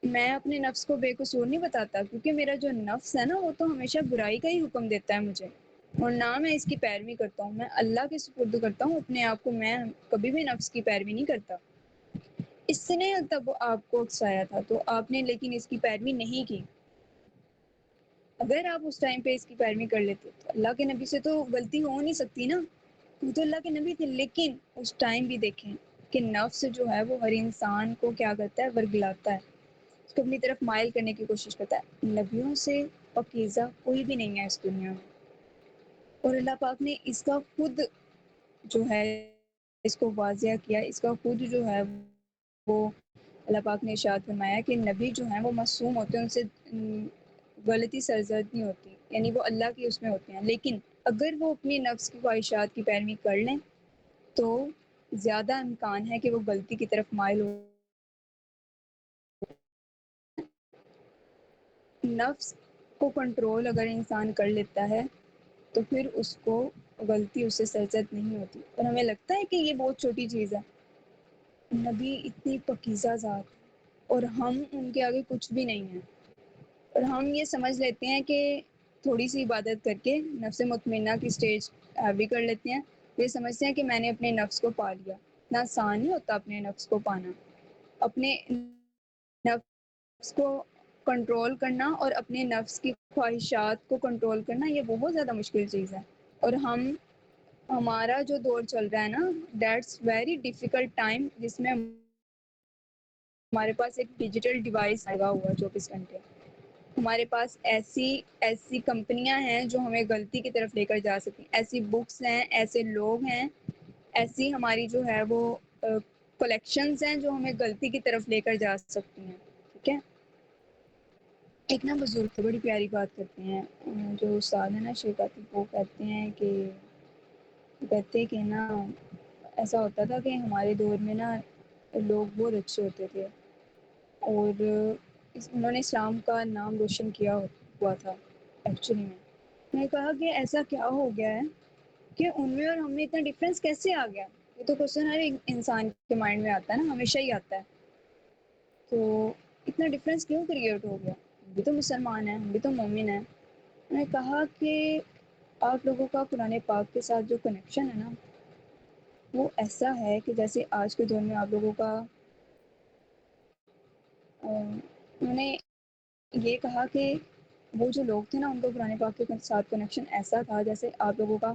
S1: میں اپنے نفس کو بے قصور نہیں بتاتا، کیونکہ میرا جو نفس ہے نا وہ تو ہمیشہ برائی کا ہی حکم دیتا ہے مجھے، اور نہ میں اس کی پیروی کرتا ہوں، میں اللہ کے سپرد کرتا ہوں اپنے آپ کو، میں کبھی بھی نفس کی پیروی نہیں کرتا۔ اس نے تب آپ کو اکسایا تھا تو آپ نے لیکن اس کی پیروی نہیں کی، اگر آپ اس ٹائم پہ اس کی پیروی کر لیتے تو اللہ کے نبی سے تو غلطی ہو نہیں سکتی نا، وہ تو اللہ کے نبی تھے، لیکن اس ٹائم بھی دیکھیں کہ نفس جو ہے وہ ہر انسان کو کیا کرتا ہے، ورگلاتا ہے۔ اس کو اپنی طرف مائل کرنے کی کوشش کرتا ہے. نبیوں سے پاکیزہ کوئی بھی نہیں ہے اس دنیا میں, اور اللہ پاک نے اس کا خود جو ہے اس کو واضح کیا, اس کا خود جو ہے وہ اللہ پاک نے ارشاد فرمایا کہ نبی جو ہیں وہ معصوم ہوتے ہیں, ان سے غلطی سرزد نہیں ہوتی, یعنی وہ اللہ کی اس میں ہوتے ہیں. لیکن اگر وہ اپنی نفس کی خواہشات کی پیروی کر لیں تو زیادہ امکان ہے کہ وہ غلطی کی طرف مائل ہو. نفس کو کنٹرول اگر انسان کر لیتا ہے تو پھر اس کو غلطی اس سے سرزد نہیں ہوتی. اور ہمیں لگتا ہے کہ یہ بہت چھوٹی چیز ہے. نبی اتنی پاکیزہ ذات اور ہم ان کے آگے کچھ بھی نہیں ہیں, اور ہم یہ سمجھ لیتے ہیں کہ تھوڑی سی عبادت کر کے نفس مطمئنہ کی سٹیج بھی کر لیتے ہیں, یہ سمجھتے ہیں کہ میں نے اپنے نفس کو پا لیا. نہ آسان نہیں ہوتا اپنے نفس کو پانا. اپنے نفس کو کنٹرول کرنا اور اپنے نفس کی خواہشات کو کنٹرول کرنا یہ بہت زیادہ مشکل چیز ہے. اور ہمارا جو دور چل رہا ہے نا, دیٹس ویری ڈیفیکلٹ ٹائم, جس میں ہمارے پاس ایک ڈیجیٹل ڈیوائس لگا ہوا ہے 24 گھنٹے. ہمارے پاس ایسی کمپنیاں ہیں جو ہمیں غلطی کی طرف لے کر جا سکتی, ایسی بکس ہیں, ایسے لوگ ہیں, ایسی ہماری جو ہے وہ کلیکشنز ہیں جو ہمیں غلطی کی طرف لے کر جا سکتی ہیں. ٹھیک ہے, ایک نا بزرگ بڑی پیاری بات کرتے ہیں, جو استاد ہے نا شیخ عاطف, وہ کہتے ہیں کہ نا ایسا ہوتا تھا کہ ہمارے دور میں نا لوگ بہت اچھے ہوتے تھے, اور انہوں نے اسلام کا نام روشن کیا ہوا تھا. ایکچولی میں نے کہا کہ ایسا کیا ہو گیا ہے کہ ان میں اور ہم میں اتنا ڈفرینس کیسے آ گیا. یہ تو کوشچن ہر ایک انسان کے مائنڈ میں آتا ہے نا, ہمیشہ ہی آتا ہے. تو اتنا ڈفرینس کیوں کریٹ ہو گیا؟ ہم بھی تو مسلمان ہیں, ہم بھی تو مومن ہیں. میں نے کہا کہ آپ لوگوں کا قرآن پاک کے ساتھ جو کنیکشن ہے نا, وہ ایسا ہے کہ جیسے آج کے دور میں آپ لوگوں کا انہوں نے یہ کہا کہ وہ جو لوگ تھے نا, ان کو قرآن پاک کے ساتھ کنیکشن ایسا تھا جیسے آپ لوگوں کا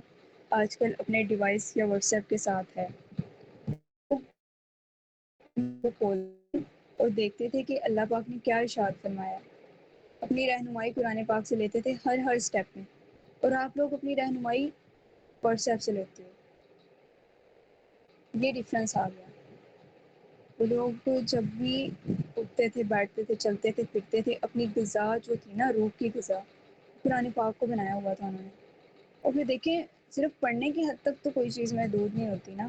S1: آج کل اپنے ڈیوائس یا واٹس ایپ کے ساتھ ہے. اور دیکھتے تھے کہ اللہ پاک نے کیا ارشاد فرمایا. اپنی رہنمائی قرآن پاک سے لیتے تھے ہر اسٹیپ میں, اور آپ لوگ اپنی رہنمائی واٹس ایپ سے لیتے ہو. یہ ڈفرینس آ گیا. وہ لوگ جب بھی اٹھتے تھے, بیٹھتے تھے, چلتے تھے, پھرتے تھے, اپنی غذا جو تھی نا, روح کی غذا, قرآن پاک کو بنایا ہوا تھا انہوں نے. اور پھر دیکھیں, صرف پڑھنے کی حد تک تو کوئی چیز محدود نہیں ہوتی نا,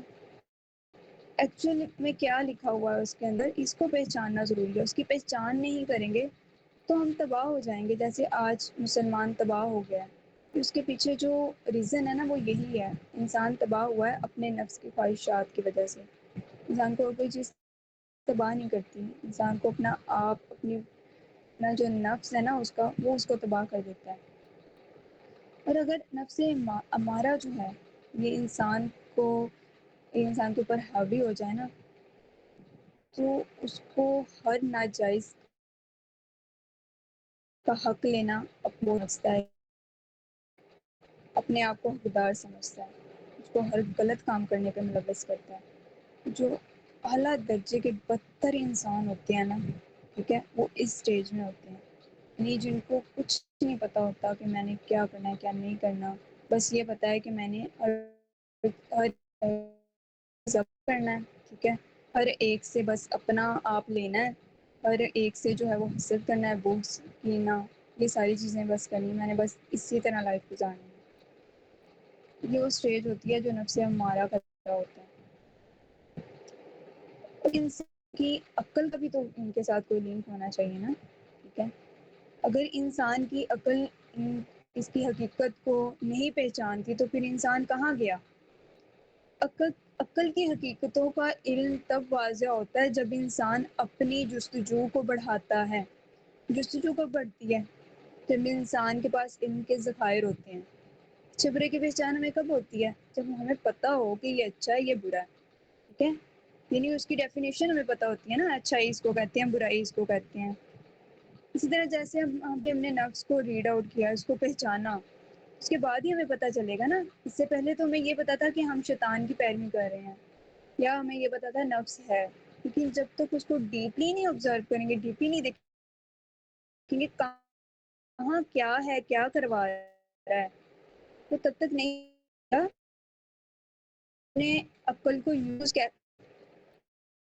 S1: ایکچوئل میں کیا لکھا ہوا ہے اس کے اندر, اس کو پہچاننا ضروری ہے. اس کی پہچان نہیں کریں گے تو ہم تباہ ہو جائیں گے, جیسے آج مسلمان تباہ ہو گیا ہے. اس کے پیچھے جو ریزن ہے نا وہ یہی ہے, انسان تباہ ہوا ہے اپنے نفس کی خواہشات کی وجہ سے. انسان کو اور کوئی چیز تباہ نہیں کرتی, انسان کو اپنا آپ, اپنا جو نفس ہے نا اس کا, وہ اس کو تباہ کر دیتا ہے. اور اگر نفس امارہ جو ہے یہ انسان کے اوپر حاوی ہو جائے نا, تو اس کو ہر ناجائز کا حق لینا سمجھتا ہے, اپنے آپ کو حقدار سمجھتا ہے, اس کو ہر غلط کام کرنے پہ ملوث کرتا ہے. جو اعلیٰ درجے کے بدتر انسان ہوتے ہیں نا, ٹھیک ہے, وہ اس اسٹیج میں ہوتے ہیں. نہیں, جن کو کچھ نہیں پتا ہوتا کہ میں نے کیا کرنا ہے کیا نہیں کرنا, بس یہ پتا ہے کہ میں نے کرنا ہے. ٹھیک ہے, ہر ایک سے بس اپنا آپ لینا ہے, ہر ایک سے جو ہے وہ حسد کرنا ہے, بغض لینا, یہ ساری چیزیں بس کرنی, میں نے بس اسی طرح لائف گزارنی ہے. یہ وہ اسٹیج ہوتی ہے جو نفس امارہ کا ہوتا ہے. انسان کی عقل کا بھی تو ان کے ساتھ کوئی لنک ہونا چاہیے نا. ٹھیک ہے, اگر انسان کی عقل اس کی حقیقت کو نہیں پہچانتی تو پھر انسان کہاں گیا. عقل کی حقیقتوں کا علم تب واضح ہوتا ہے جب انسان اپنی جستجو کو بڑھاتا ہے. جستجو کب بڑھتی ہے؟ جب انسان کے پاس علم کے ذخائر ہوتے ہیں. اچھے برے کی پہچان ہمیں کب ہوتی ہے؟ جب ہمیں پتہ ہو کہ یہ اچھا ہے یہ برا ہے. ٹھیک ہے, یعنی اس کی ڈیفینیشن ہمیں پتہ ہوتی ہے نا, اچھائی اس کو کہتے ہیں, برائی اس کو کہتے ہیں. اسی طرح جیسے ہم نے اپنے نفس کو ریڈ آؤٹ کیا, اس کو پہچانا, اس کے بعد ہی ہمیں پتہ چلے گا نا. اس سے پہلے تو ہمیں یہ پتا تھا کہ ہم شیطان کی پیروی کر رہے ہیں, یا ہمیں یہ پتا تھا نفس ہے. لیکن جب تک اس کو ڈیپلی نہیں آبزرو کریں گے, ڈیپلی نہیں دیکھیں کیونکہ کہاں کیا ہے، کیا کروا رہا ہے، وہ تب تک نہیں اپنے عقل کو یوز کیا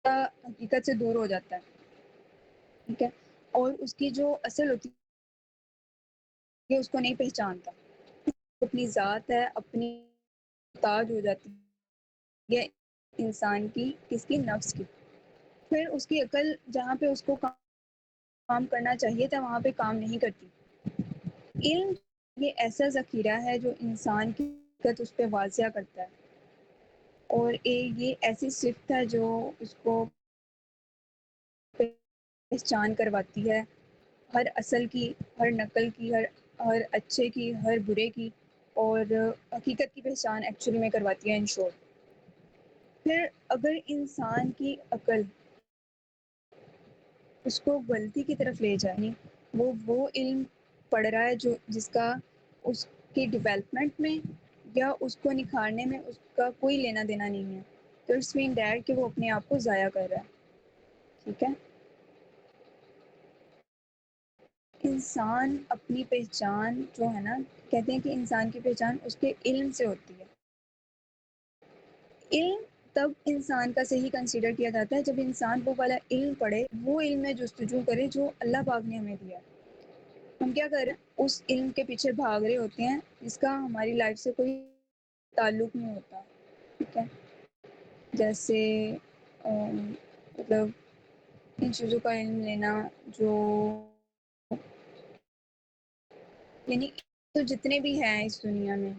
S1: حقیقت سے دور ہو جاتا ہے. ٹھیک ہے، اور اس کی جو اصل ہوتی ہے اس کو نہیں پہچانتا. اپنی ذات ہے، اپنی تاج ہو جاتی ہے انسان کی، کس کی؟ نفس کی. پھر اس کی عقل جہاں پہ اس کو کام کرنا چاہیے تھا وہاں پہ کام نہیں کرتی. علم یہ ایسا ذخیرہ ہے جو انسان کی حقیقت اس پہ واضح کرتا ہے، اور یہ ایسی صفت ہے جو اس کو پہچان کرواتی ہے ہر اصل کی، ہر نقل کی، ہر اچھے کی، ہر برے کی، اور حقیقت کی پہچان ایکچولی میں کرواتی ہے ان شورٹ. پھر اگر انسان کی عقل اس کو غلطی کی طرف لے جائے، وہ علم پڑھ رہا ہے جس کا اس کی ڈیولپمنٹ میں یا اس کو نکھارنے میں اس کا کوئی لینا دینا نہیں ہے، تو اٹس مین دیٹ کہ وہ اپنے آپ کو ضائع کر رہا ہے. ٹھیک ہے، انسان اپنی پہچان جو ہے نا، کہتے ہیں کہ انسان کی پہچان اس کے علم سے ہوتی ہے. علم تب انسان کا صحیح کنسیڈر کیا جاتا ہے جب انسان وہ والا علم پڑھے، وہ علم میں جستجو کرے جو اللہ پاک نے ہمیں دیا. ہم کیا کر رہے ہیں؟ اس علم کے پیچھے بھاگ رہے ہوتے ہیں جس کا ہماری لائف سے کوئی تعلق نہیں ہوتا. ٹھیک ہے، جیسے مطلب ان چیزوں کا علم لینا جو یعنی تو جتنے بھی ہیں اس دنیا میں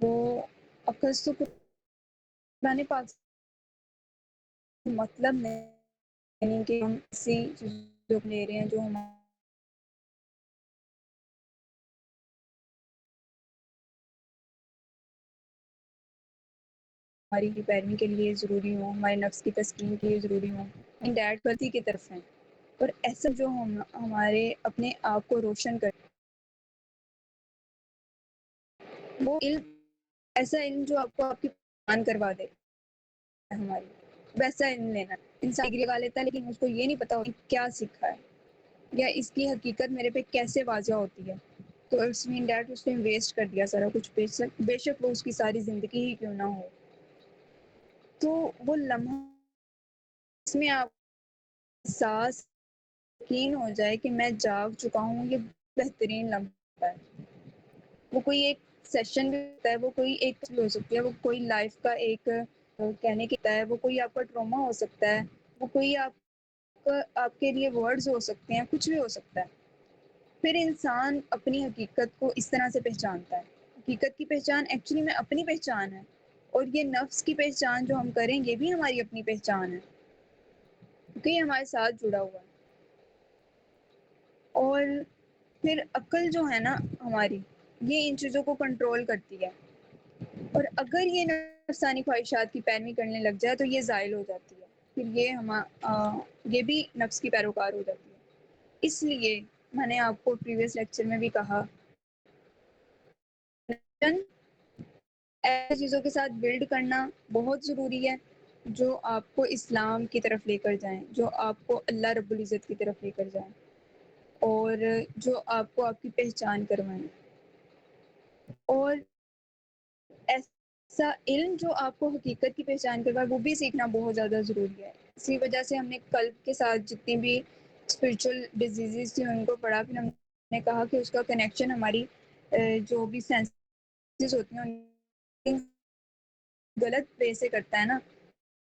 S1: وہ عقل سے قرآن پاک سے مطلب نہیں کہ ہم اسی چیزوں کو لے رہے ہیں جو ہماری پیروی کے لیے ضروری ہوں، ہمارے نفس کی تسکین کے لیے ضروری ہوں. ڈیٹ غلطی کی طرف ہیں، اور ایسا جو ہمارے اپنے آپ کو روشن کر، وہ علم ایسا علم جو آپ کو آپ کی پہچان کروا دے ہماری، ویسا علم لینا. انسان ڈگری لگا لیتا ہے لیکن اس کو یہ نہیں پتا کیا سیکھا ہے یا اس کی حقیقت میرے پہ کیسے واضح ہوتی ہے. تو اٹس مین دیٹ اس نے ویسٹ کر دیا سارا کچھ، بے شک وہ اس کی ساری زندگی ہی کیوں نہ ہو. تو وہ لمحہ اس میں آپ احساس یقین ہو جائے کہ میں جاگ چکا ہوں، یہ بہترین لمحہ ہے. وہ کوئی ایک سیشن بھی ہوتا ہے، وہ کوئی ایک ہو سکتی ہے، وہ کوئی لائف کا ایک کہنے کی ہے، وہ کوئی آپ کا ٹراما ہو سکتا ہے، وہ کوئی آپ کے لیے ورڈز ہو سکتے ہیں، کچھ بھی ہو سکتا ہے. پھر انسان اپنی حقیقت کو اس طرح سے پہچانتا ہے. حقیقت کی پہچان ایکچولی میں اپنی پہچان ہے، اور یہ نفس کی پہچان جو ہم کریں یہ بھی ہماری اپنی پہچان ہے، کیونکہ یہ ہمارے ساتھ جڑا ہوا ہے. اور پھر عقل جو ہے نا ہماری، یہ ان چیزوں کو کنٹرول کرتی ہے، اور اگر یہ نفسانی خواہشات کی پیروی کرنے لگ جائے تو یہ زائل ہو جاتی ہے. پھر یہ بھی نفس کی پیروکار ہو جاتی ہے. اس لیے میں نے آپ کو پریویس لیکچر میں بھی کہا، ایسی چیزوں کے ساتھ بلڈ کرنا بہت ضروری ہے جو آپ کو اسلام کی طرف لے کر جائیں، جو آپ کو اللہ رب العزت کی طرف لے کر جائیں، اور جو آپ کو آپ کی پہچان کروائیں. اور ایسا علم جو آپ کو حقیقت کی پہچان کروائے وہ بھی سیکھنا بہت زیادہ ضروری ہے. اسی وجہ سے ہم نے قلب کے ساتھ جتنی بھی اسپرچل ڈیزیزز تھی ان کو پڑھا. پھر ہم نے کہا کہ اس کا کنیکشن ہماری جو بھی سینسز ہوتی ہیں غلط وے سے کرتا ہے نا،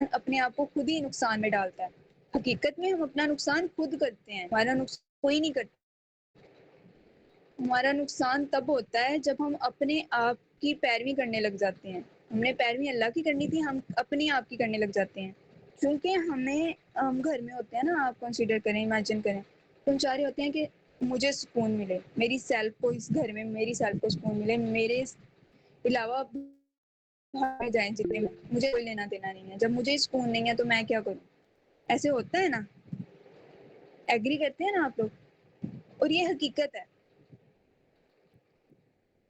S1: اپنے آپ کو خود ہی نقصان میں ڈالتا ہے. حقیقت میں ہم اپنا نقصان خود کرتے ہیں، ہمارا نقصان کوئی نہیں کرتا. ہمارا نقصان تب ہوتا ہے جب ہم اپنے آپ کی پیروی کرنے لگ جاتے ہیں. ہم نے پیروی اللہ کی کرنی تھی، ہم اپنی آپ کی کرنے لگ جاتے ہیں. کیونکہ ہم گھر میں ہوتے ہیں نا، آپ کنسیڈر کریں، امیجن کریں، تو ہم چاہ رہے ہوتے ہیں کہ مجھے سکون ملے، میری سیلف کو اس گھر میں میری سیلف کو سکون ملے، میرے علاوہ بھاگ جائیں جتنے میں، مجھے کوئی لینا دینا نہیں ہے. جب مجھے سکون نہیں ہے تو میں کیا کروں؟ ایسے ہوتا ہے نا، ایگری کرتے ہیں نا آپ لوگ؟ اور یہ حقیقت ہے.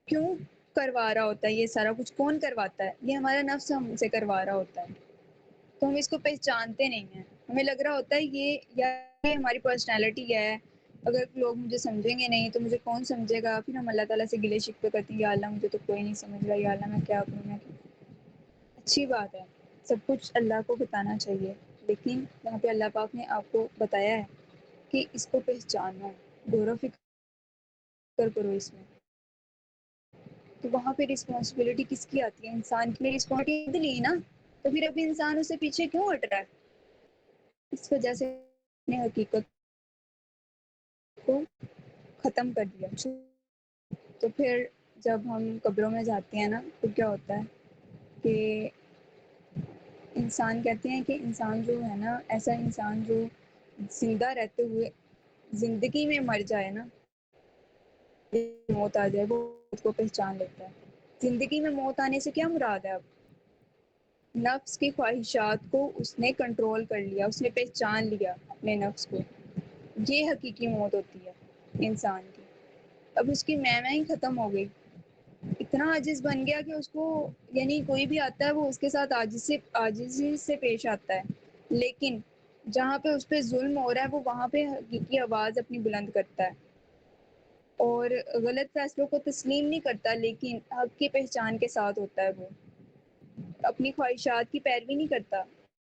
S1: کیوں کروا رہا ہوتا ہے یہ سارا کچھ؟ کون کرواتا ہے؟ یہ ہمارا نفس ہم سے کروا رہا ہوتا ہے. تو ہم اس کو پہچانتے نہیں ہیں. ہمیں لگ رہا ہوتا ہے یہ یا یہ ہماری پرسنالٹی ہے، اگر لوگ مجھے سمجھیں گے نہیں تو مجھے کون سمجھے گا؟ پھر ہم اللہ تعالیٰ سے گلے شکوے کرتے ہیں، یا اللہ مجھے تو کوئی نہیں سمجھ رہا، یا اللہ میں کیا کروں میں اچھی بات ہے، سب کچھ اللہ کو بتانا چاہیے، لیکن وہاں پہ اللہ پاک نے آپ کو بتایا ہے کہ اس کو پہچاننا ہے، غور و فکر کرو اس میں، تو وہاں پہ رسپانسبلٹی کس کی آتی ہے؟ انسان کی رسپانسبلٹی لی نا، تو پھر ابھی انسان اسے پیچھے کیوں ہٹ رہا ہے؟ اس وجہ سے نے حقیقت کو ختم کر دیا۔ تو پھر جب ہم قبروں میں جاتے ہیں نا تو کیا ہوتا ہے کہ انسان کہتے ہیں کہ انسان جو ہے نا، ایسا انسان جو زندہ رہتے ہوئے زندگی میں مر جائے نا، موت آ جائے، وہ خود کو پہچان لیتا ہے۔ زندگی میں موت آنے سے کیا مراد ہے؟ اب نفس کی خواہشات کو اس نے کنٹرول کر لیا، اس نے پہچان لیا اپنے نفس کو، یہ حقیقی موت ہوتی ہے انسان کی۔ اب اس کی میں ہی ختم ہو گئی، اتنا عاجز بن گیا کہ اس کو یعنی کوئی بھی آتا ہے وہ اس کے ساتھ عاجزی سے پیش آتا ہے، لیکن جہاں پہ اس پہ ظلم ہو رہا ہے وہ وہاں پہ حقیقی آواز اپنی بلند کرتا ہے اور غلط فیصلوں کو تسلیم نہیں کرتا، لیکن حق کی پہچان کے ساتھ ہوتا ہے، وہ اپنی خواہشات کی پیروی نہیں کرتا۔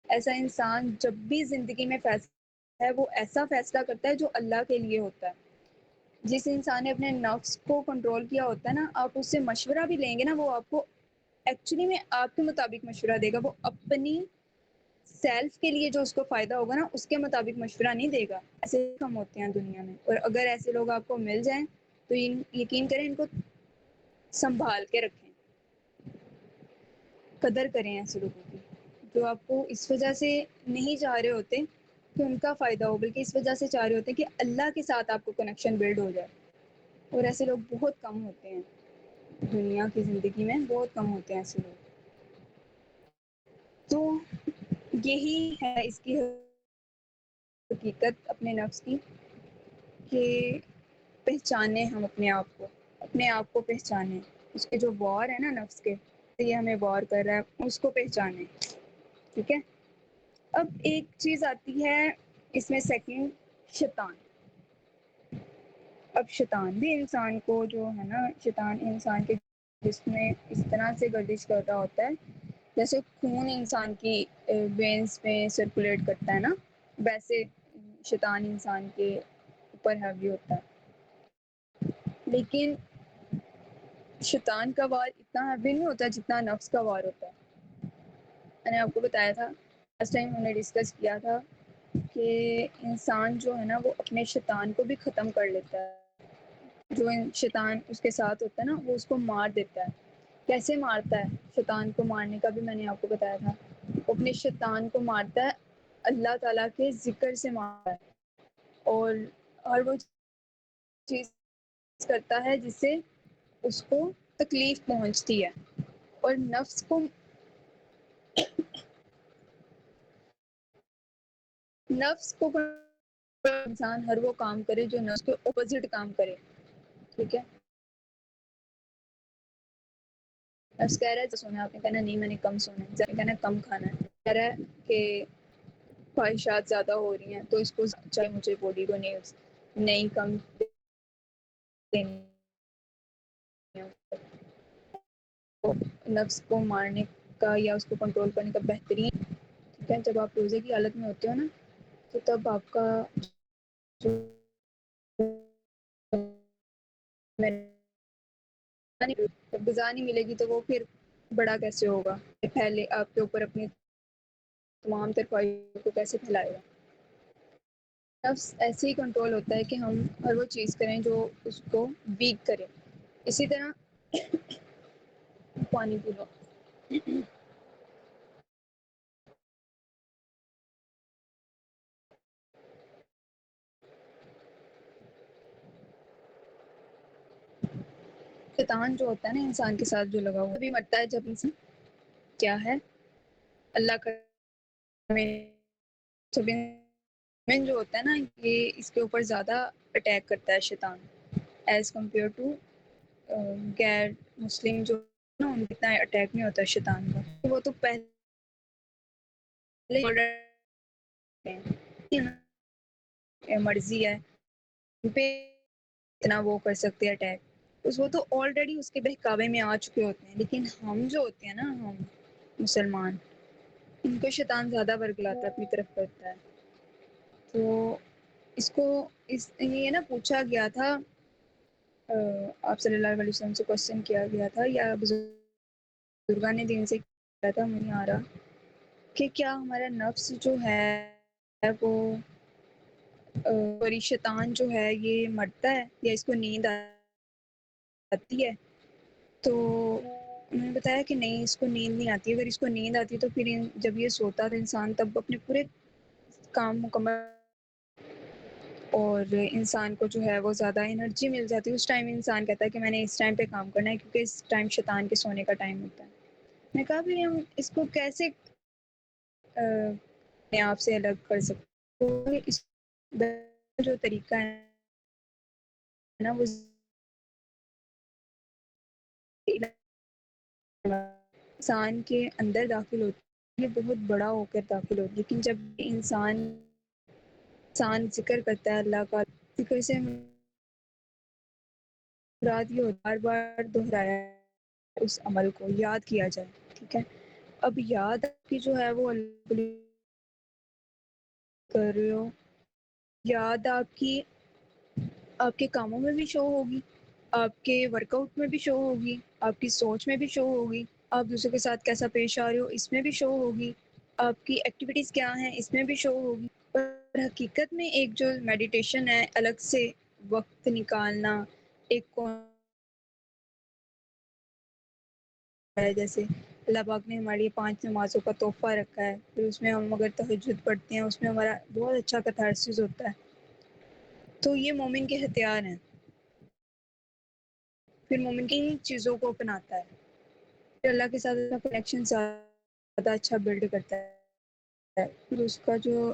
S1: ایسا انسان جب بھی زندگی میں فیصلہ ہے وہ ایسا فیصلہ کرتا ہے جو اللہ کے لیے ہوتا ہے۔ جس انسان نے اپنے نفس کو کنٹرول کیا ہوتا ہے نا، آپ اس سے مشورہ بھی لیں گے نا، وہ آپ کو ایکچولی میں آپ کے مطابق مشورہ دے گا، وہ اپنی سیلف کے لیے جو اس کو فائدہ ہوگا نا اس کے مطابق مشورہ نہیں دے گا۔ ایسے کم ہوتے ہیں دنیا میں، اور اگر ایسے لوگ آپ کو مل جائیں تو یقین کریں ان کو سنبھال کے رکھیں، قدر کریں ایسے لوگوں کی جو آپ کو اس وجہ سے نہیں چاہ رہے ہوتے کہ ان کا فائدہ ہو، بلکہ اس وجہ سے چاہ رہے ہوتے ہیں کہ اللہ کے ساتھ آپ کو کنیکشن بلڈ ہو جائے، اور ایسے لوگ بہت کم ہوتے ہیں دنیا کی زندگی میں، بہت کم ہوتے ہیں ایسے لوگ۔ تو یہی ہے اس کی حقیقت اپنے نفس کی، کہ پہچانے ہم اپنے آپ کو پہچانے، اس کے جو وار ہے نا نفس کے، یہ ہمیں وار کر رہا ہے اس کو پہچانے، ٹھیک ہے۔ اب ایک چیز آتی ہے اس میں سیکنڈ، شیطان۔ اب شیطان بھی انسان کو جو ہے نا، شیطان انسان کے جسم میں اس طرح سے گردش کر رہا ہوتا ہے جیسے خون انسان کی وینس میں سرکولیٹ کرتا ہے نا، ویسے شیطان انسان کے اوپر حاوی ہوتا ہے۔ لیکن شیطان کا وار اتنا ہیوی نہیں ہوتا جتنا نفس کا وار ہوتا ہے۔ میں نے آپ کو بتایا تھا لاسٹ ٹائم ہم نے ڈسکس کیا تھا کہ انسان جو ہے نا وہ اپنے شیطان کو بھی ختم کر لیتا ہے، جو شیطان اس کے ساتھ ہوتا ہے نا وہ اس کو مار دیتا ہے۔ کیسے مارتا ہے؟ شیطان کو مارنے کا بھی میں نے آپ کو بتایا تھا، وہ اپنے شیطان کو مارتا ہے اللہ تعالیٰ کے ذکر سے مارتا ہے، اور وہ چیز کرتا ہے جس سے اس کو تکلیف پہنچتی ہے، اور نفس کو انسان ہر وہ کام کرے جو نفس کے اپوزٹ کام کرے، ٹھیک ہے۔ نفس کہہ رہا ہے تو سونا، آپ نے کہنا نہیں میں نے کم سونا ہے، نے کہنا کم کھانا ہے، کہہ رہا ہے کہ خواہشات زیادہ ہو رہی ہیں تو اس کو چاہے مجھے باڈی کو نہیں کم دینی ہے۔ نفس کو مارنے کا یا اس کو کنٹرول کرنے کا بہترین، ٹھیک ہے، جب آپ روزے کی حالت میں ہوتے ہو نا تو تب آپ کا جو غذا نہیں ملے گی تو وہ پھر بڑا کیسے ہوگا؟ پہلے آپ کے اوپر اپنی تمام تر خواہشوں کو کیسے پھیلائے گا؟ نفس ایسے ہی کنٹرول ہوتا ہے کہ ہم ہر وہ چیز کریں جو اس کو ویک کرے۔ اسی طرح پانی پی لو۔ شیطان جو ہوتا ہے نا انسان کے ساتھ جو لگا ہوا بھی مرتا ہے جب انسان کیا ہے اللہ کا جو ہوتا ہے نا یہ اس کے اوپر زیادہ اٹیک کرتا ہے شیطان ایز کمپیئر ٹو غیر مسلم جو نا ان اتنا اٹیک نہیں ہوتا شیطان کا، وہ تو پہلے مرضی ہے پہ اتنا وہ کر سکتے ہیں اٹیک، وہ تو آلریڈی اس کے بہکاوے میں آ چکے ہوتے ہیں. لیکن ہم جو ہوتے ہیں نا، ہم مسلمان، ان کو شیطان زیادہ ورگلاتا ہے، اپنی طرف کرتا ہے. تو اس کو یہ نا پوچھا گیا تھا، آپ صلی اللہ علیہ وسلم سے کوشچن کیا گیا تھا، یا بزرگان نے دین سے کیا تھا، مجھے نہیں آ رہا، کہ کیا ہمارا نفس جو ہے وہ شیطان جو ہے یہ مرتا ہے یا اس کو نیند آتی ہے؟ تو انہوں نے بتایا کہ نہیں، اس کو نیند نہیں آتی. اگر اس کو نیند آتی تو پھر جب یہ سوتا تو انسان تب اپنے پورے کام مکمل، اور انسان کو جو ہے وہ زیادہ انرجی مل جاتی ہے. اس ٹائم انسان کہتا ہے کہ میں نے اس ٹائم پہ کام کرنا ہے، کیونکہ اس ٹائم شیطان کے سونے کا ٹائم ہوتا ہے. میں کہا پھر ہم اس کو کیسے اپنے آپ سے الگ کر سکتے؟ تو اس جو طریقہ ہے نا، وہ انسان کے اندر داخل ہوتی ہے، یہ بہت بڑا ہو کر داخل ہوتی ہے. لیکن جب انسان ذکر کرتا ہے اللہ کا، ذکر سے مراد یہ بار بار دہرایا اس عمل کو یاد کیا جائے. ٹھیک ہے، اب یاد آپ کی جو ہے وہ اللہ کر رہے ہو، یاد آپ کی آپ کے کاموں میں بھی شو ہوگی، آپ کے ورک آؤٹ میں بھی شو ہوگی، آپ کی سوچ میں بھی شو ہوگی، آپ دوسروں کے ساتھ کیسا پیش آ رہے ہو اس میں بھی شو ہوگی، آپ کی ایکٹیویٹیز کیا ہیں اس میں بھی شو ہوگی. اور حقیقت میں ایک جو میڈیٹیشن ہے، الگ سے وقت نکالنا، ایک ہے جیسے اللہ پاک نے ہمارے 5 نمازوں کا تحفہ رکھا ہے، پھر اس میں ہم اگر تہجد پڑھتے ہیں، اس میں ہمارا بہت اچھا کتھارسس ہوتا ہے. تو یہ مومن کے ہتھیار ہیں. پھر مومن کی چیزوں کو اپناتا ہے، پھر اللہ کے ساتھ اپنا کنیکشن زیادہ اچھا بلڈ کرتا ہے. پھر اس کا جو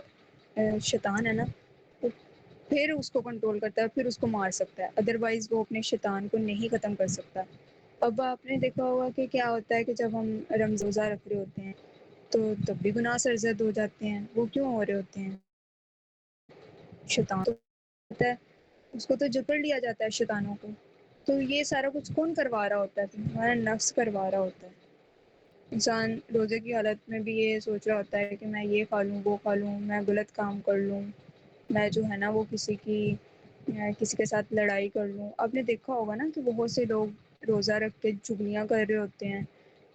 S1: شیطان ہے نا، پھر اس کو کنٹرول کرتا ہے، پھر اس کو مار سکتا ہے. ادروائز وہ اپنے شیطان کو نہیں ختم کر سکتا. اب آپ نے دیکھا ہوگا کہ کیا ہوتا ہے کہ جب ہم روزہ رکھ رہے ہوتے ہیں تو تب بھی گناہ سرزد ہو جاتے ہیں. وہ کیوں ہو رہے ہوتے ہیں؟ شیطان تو ہوتا ہے، اس کو تو جکڑ لیا جاتا ہے شیطانوں کو. تو یہ سارا کچھ کون کروا رہا ہوتا ہے؟ ہمارا نفس کروا رہا ہوتا ہے. انسان روزے کی حالت میں بھی یہ سوچ رہا ہوتا ہے کہ میں یہ کھا لوں، وہ کھا لوں، میں غلط کام کر لوں، میں جو ہے نا وہ کسی کے ساتھ لڑائی کر لوں. آپ نے دیکھا ہوگا نا کہ بہت سے لوگ روزہ رکھ کے چغلیاں کر رہے ہوتے ہیں،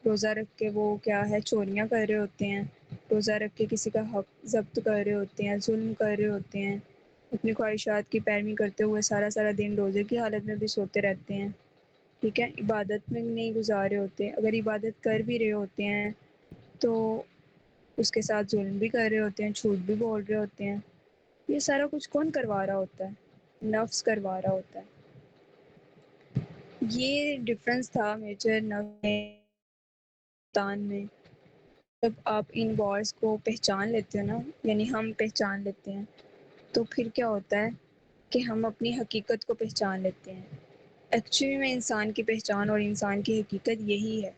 S1: روزہ رکھ کے وہ کیا ہے چوریاں کر رہے ہوتے ہیں، روزہ رکھ کے کسی کا حق ضبط کر رہے ہوتے ہیں، ظلم کر رہے ہوتے ہیں، اپنی خواہشات کی پیروی کرتے ہوئے سارا دن روزے کی حالت میں بھی سوتے رہتے ہیں. ٹھیک ہے، عبادت میں نہیں گزار رہے ہوتے. اگر عبادت کر بھی رہے ہوتے ہیں تو اس کے ساتھ ظلم بھی کر رہے ہوتے ہیں، جھوٹ بھی بول رہے ہوتے ہیں. یہ سارا کچھ کون کروا رہا ہوتا ہے؟ نفس کروا رہا ہوتا ہے. یہ ڈفرینس تھا میجر نفسان میں. جب آپ ان وارز کو پہچان لیتے ہو نا، یعنی ہم پہچان لیتے ہیں، تو پھر کیا ہوتا ہے کہ ہم اپنی حقیقت کو پہچان لیتے ہیں. ایکچولی میں انسان کی پہچان اور انسان کی حقیقت یہی ہے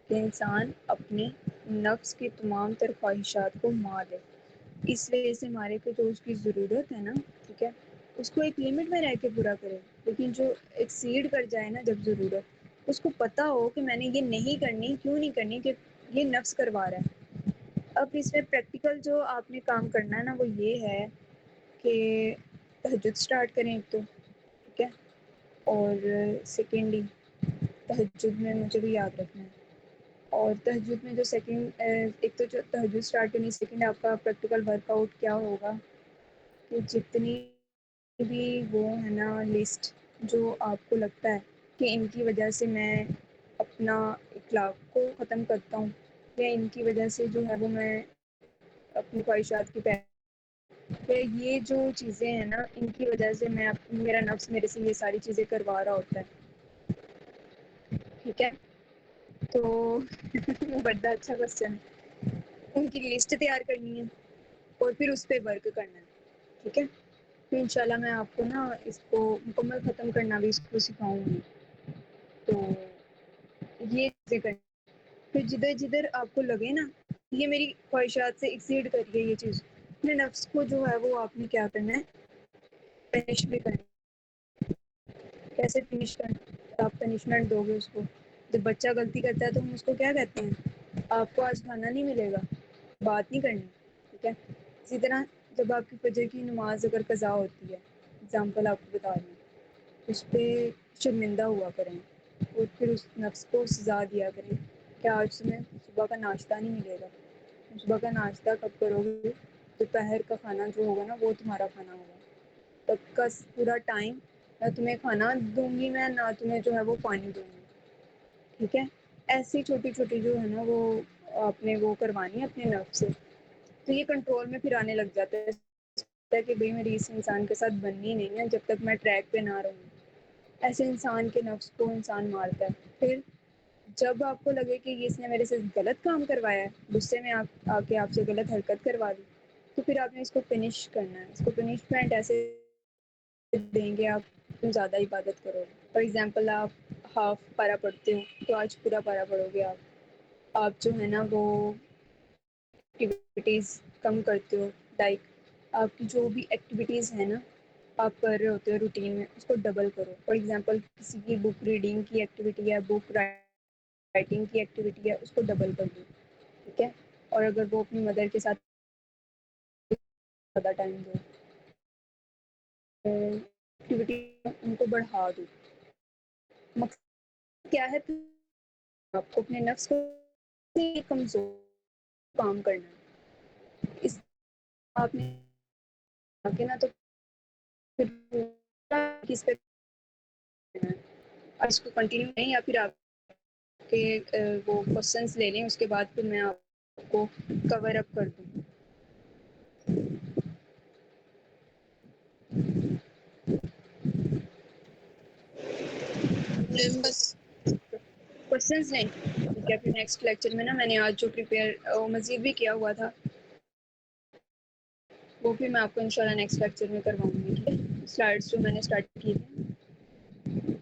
S1: کہ انسان اپنے نفس کی تمام تر خواہشات کو مار دے. اس وجہ سے مارے کہ جو اس کی ضرورت ہے نا، ٹھیک ہے، اس کو ایک لمٹ میں رہ کے پورا کرے. لیکن جو ایکسیڈ کر جائے نا جب ضرورت، اس کو پتا ہو کہ میں نے یہ نہیں کرنی. کیوں نہیں کرنی؟ کہ یہ نفس کروا رہا ہے. اب اس میں پریکٹیکل جو آپ نے کام کرنا ہے نا، وہ یہ ہے کہ تہجد سٹارٹ کریں ایک تو، ٹھیک ہے، اور سیکنڈلی تہجد میں مجھے بھی یاد رکھنا ہے. اور تہجد میں جو سیکنڈ، ایک تو جو تہجد اسٹارٹ کرنی، سیکنڈ آپ کا پریکٹیکل ورک آؤٹ کیا ہوگا کہ جتنی بھی وہ ہے نا لسٹ جو آپ کو لگتا ہے کہ ان کی وجہ سے میں اپنا اخلاق کو ختم کرتا ہوں، یا ان کی وجہ سے جو ہے وہ میں اپنی خواہشات کی یہ جو چیزیں ہیں نا، ان کی وجہ سے میرا نفس میرے سے یہ ساری چیزیں کروا رہا ہوتا ہے. ٹھیک ہے، تو بڑا اچھا کوسچن ہے. ان کی لسٹ تیار کرنی ہے اور پھر اس پہ ورک کرنا ہے. ٹھیک ہے، پھر انشاءاللہ میں آپ کو نا اس کو مکمل ختم کرنا بھی اس کو سکھاؤں گی. تو یہ چیزیں کریں، پھر جدھر جدھر آپ کو لگے نا یہ میری خواہشات سے ایکسیڈ کر کے یہ چیز، اپنے نفس کو جو ہے وہ آپ نے کیا کرنا ہے، پنش بھی کریں. کیسے پنش کر آپ پنشمنٹ دو گے اس کو؟ جب بچہ غلطی کرتا ہے تو ہم اس کو کیا کہتے ہیں؟ آپ کو آج کھانا نہیں ملے گا، بات نہیں کرنی، ٹھیک ہے. اسی طرح جب آپ کی فجر کی نماز اگر قضا ہوتی ہے، اگزامپل آپ کو بتا دیں، اس پہ شرمندہ ہوا کریں اور پھر اس نفس کو سزا دیا کریں کہ آج تمہیں صبح کا ناشتہ نہیں ملے گا. صبح کا ناشتہ کب کرو گے؟ دوپہر کا کھانا جو ہوگا نا وہ تمہارا کھانا ہوگا. تب کا پورا ٹائم نہ تمہیں کھانا دوں گی میں، نہ تمہیں جو ہے وہ پانی دوں گی، ٹھیک ہے. ایسی چھوٹی چھوٹی جو ہے نا وہ آپ نے وہ کروانی ہے اپنے نفس سے. تو یہ کنٹرول میں پھر آنے لگ جاتا ہے کہ بھئی میری اس انسان کے ساتھ بننی نہیں ہے جب تک میں ٹریک پہ نہ رہوں. ایسے انسان کے نفس کو انسان مارتا ہے. پھر جب آپ کو لگے کہ اس نے میرے سے غلط کام کروایا ہے، غصے میں آ کے آپ سے غلط حرکت کروا دی، تو پھر آپ نے اس کو فنش کرنا ہے. اس کو پنشمنٹ ایسے دیں گے آپ تم زیادہ عبادت کرو. فار ایگزامپل آپ ہاف پارا پڑھتے ہو تو آج پورا پارا پڑھو گے. آپ جو ہے نا وہ ایکٹیویٹیز کم کرتے ہو، لائک آپ کی جو بھی ایکٹیویٹیز ہیں نا آپ کر رہے ہوتے ہو روٹین میں، اس کو ڈبل کرو. فار ایگزامپل کسی کی بک ریڈنگ کی ایکٹیویٹی ہے، بک رائٹنگ کی ایکٹیویٹی ہے، اس کو ڈبل کر دو، ٹھیک ہے. اور اگر وہ اپنی مدر کے ساتھ زیادہ ٹائم دو، ایکٹیویٹی ان کو بڑھا دو. مقصد کیا ہے؟ آپ کو اپنے نفس کو کمزور کام کرنا ہے. اس آپ نے نا تو پھر کس پہ اس کو کنٹینیو نہیں، یا پھر آپ کے وہ کوشچنس لے لیں، اس کے بعد پھر میں آپ کو کور اپ کر دوں.
S2: میم بس
S1: کوشچنس نہیں، ٹھیک ہے. پھر نیکسٹ لیکچر میں نا میں نے آج جو پریپیئر مزید بھی کیا ہوا تھا وہ پھر میں آپ کو انشاءاللہ نیکسٹ لیکچر میں کرواؤں گی، ٹھیک ہے. سلائڈس جو میں نے اسٹارٹ کی تھی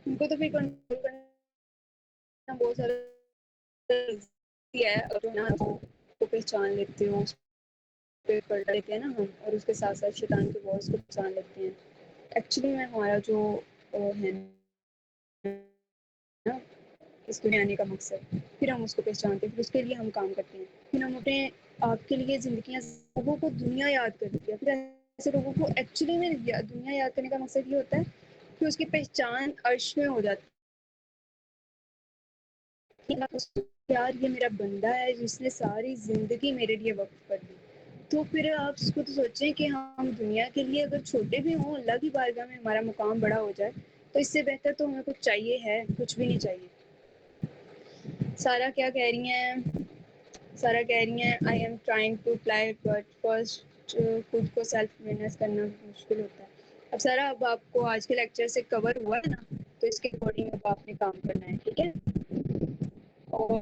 S1: ان کو تو پھر کنٹرول کرنا بہت سارا ہے، اور کو پہچان لیتے ہو پہ پڑ لیتے ہیں نا ہم، اور اس کے ساتھ ساتھ شیطان کے باس کو پہچان لیتے ہیں. ایکچولی میں ہمارا جو ہے نا اس دنیا آنے کا مقصد، پھر ہم اس کو پہچانتے ہیں، پھر اس کے لیے ہم کام کرتے ہیں. پھر ہم اپنے آپ کے لیے زندگیاں لوگوں کو دنیا یاد کرتی ہے. پھر ایسے لوگوں کو ایکچولی میں دنیا یاد کرنے کا مقصد یہ ہوتا ہے کہ اس کی پہچان عرش میں ہو جاتی ہے. یار یہ میرا بندہ ہے جس نے ساری زندگی میرے لیے وقف کر دی. تو پھر آپ اس کو تو سوچیں کہ ہم دنیا کے لیے اگر چھوٹے بھی ہوں، اللہ کی بارگاہ میں ہمارا مقام بڑا ہو جائے تو اس سے بہتر تو ہمیں کچھ چاہیے ہے؟ کچھ بھی نہیں چاہیے. سارا کیا کہہ رہی ہیں؟ سارا کہہ رہی ہیں I am trying to apply but first خود کو سیلف اویئرنیس کرنا مشکل ہوتا ہے. اب سارا اب آپ کو آج کے لیکچر سے کور ہوا ہے نا، تو اس کے اکارڈنگ اب آپ نے کام کرنا ہے، ٹھیک ہے. اور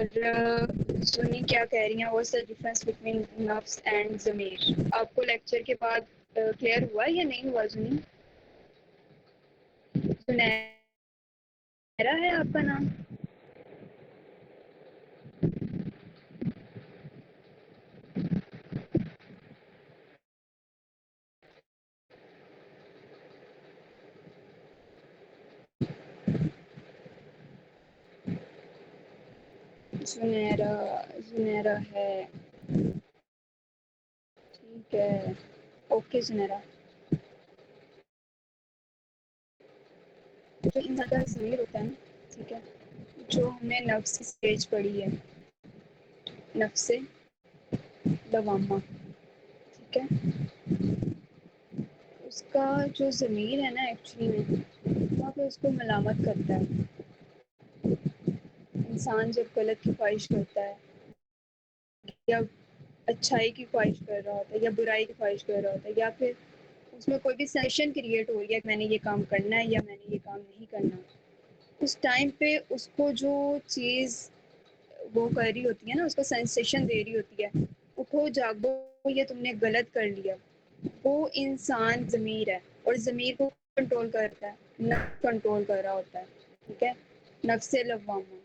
S1: سنی کیا کہہ رہی ہیں، واٹس دا ڈفرنس بٹوین نفس اینڈ ضمیر؟ آپ کو لیکچر کے بعد کلیئر ہوا یا نہیں ہوا؟ سنیرا ہے آپ کا نام؟ زنیرا ہے، ٹھیک ہے. اوکے زنیرا. جو انسان کا ضمیر ہوتا ہے نا، ٹھیک ہے، جو ہم نے نفس کی اسٹیج پڑھی ہے، نفس لوامہ، ٹھیک ہے. اس کا جو ضمیر ہے نا ایکچولی میں وہاں پہ اس کو ملامت کرتا ہے. انسان جب غلط کی خواہش کرتا ہے یا اچھائی کی خواہش کر رہا ہوتا ہے یا برائی کی خواہش کر رہا ہوتا ہے، یا پھر اس میں کوئی بھی سیشن کریٹ ہو رہی ہے کہ میں نے یہ کام کرنا ہے یا میں نے یہ کام نہیں کرنا، اس ٹائم پہ اس کو جو چیز وہ کر رہی ہوتی ہے نا، اس کو سینسیشن دے رہی ہوتی ہے، اٹھو جاگو یہ تم نے غلط کر لیا، وہ انسان ضمیر ہے. اور ضمیر کو کنٹرول کرتا ہے، نفس کنٹرول کر رہا ہوتا ہے، ٹھیک ہے. نفس لوامہ،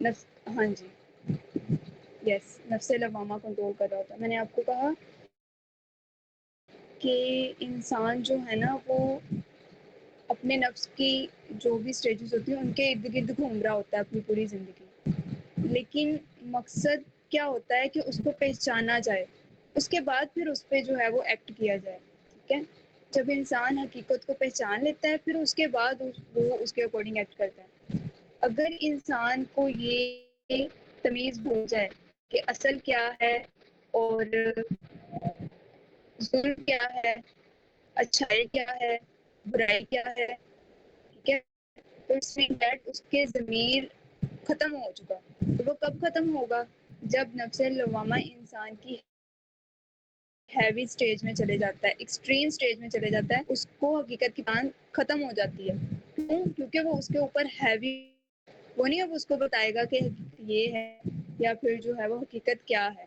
S1: نفس، ہاں جی، یس، نفس لوامہ کنٹرول کر رہا ہوتا ہے. میں نے آپ کو کہا کہ انسان جو ہے نا وہ اپنے نفس کی جو بھی اسٹیجز ہوتی ہیں ان کے ارد گرد گھوم رہا ہوتا ہے اپنی پوری زندگی، لیکن مقصد کیا ہوتا ہے کہ اس کو پہچانا جائے، اس کے بعد پھر اس پہ جو ہے وہ ایکٹ کیا جائے. ٹھیک ہے، جب انسان حقیقت کو پہچان لیتا ہے پھر اس کے بعد وہ اس کے اکارڈنگ ایکٹ کرتا ہے. اگر انسان کو یہ تمیز ہو جائے کہ اصل کیا ہے اور ظلم کیا ہے، اچھائی کیا ہے، برائی کیا ہے، ٹھیک ہے، تو اس کے ضمیر ختم ہو چکا. تو وہ کب ختم ہوگا؟ جب نفس لوامہ انسان کی ہیوی سٹیج میں چلے جاتا ہے، ایکسٹریم سٹیج میں چلے جاتا ہے، اس کو حقیقت کی پہچان ختم ہو جاتی ہے. کیوں؟ کیونکہ وہ اس کے اوپر ہیوی، وہ نہیں اب اس کو بتائے گا کہ یہ ہے یا پھر جو ہے وہ حقیقت کیا ہے.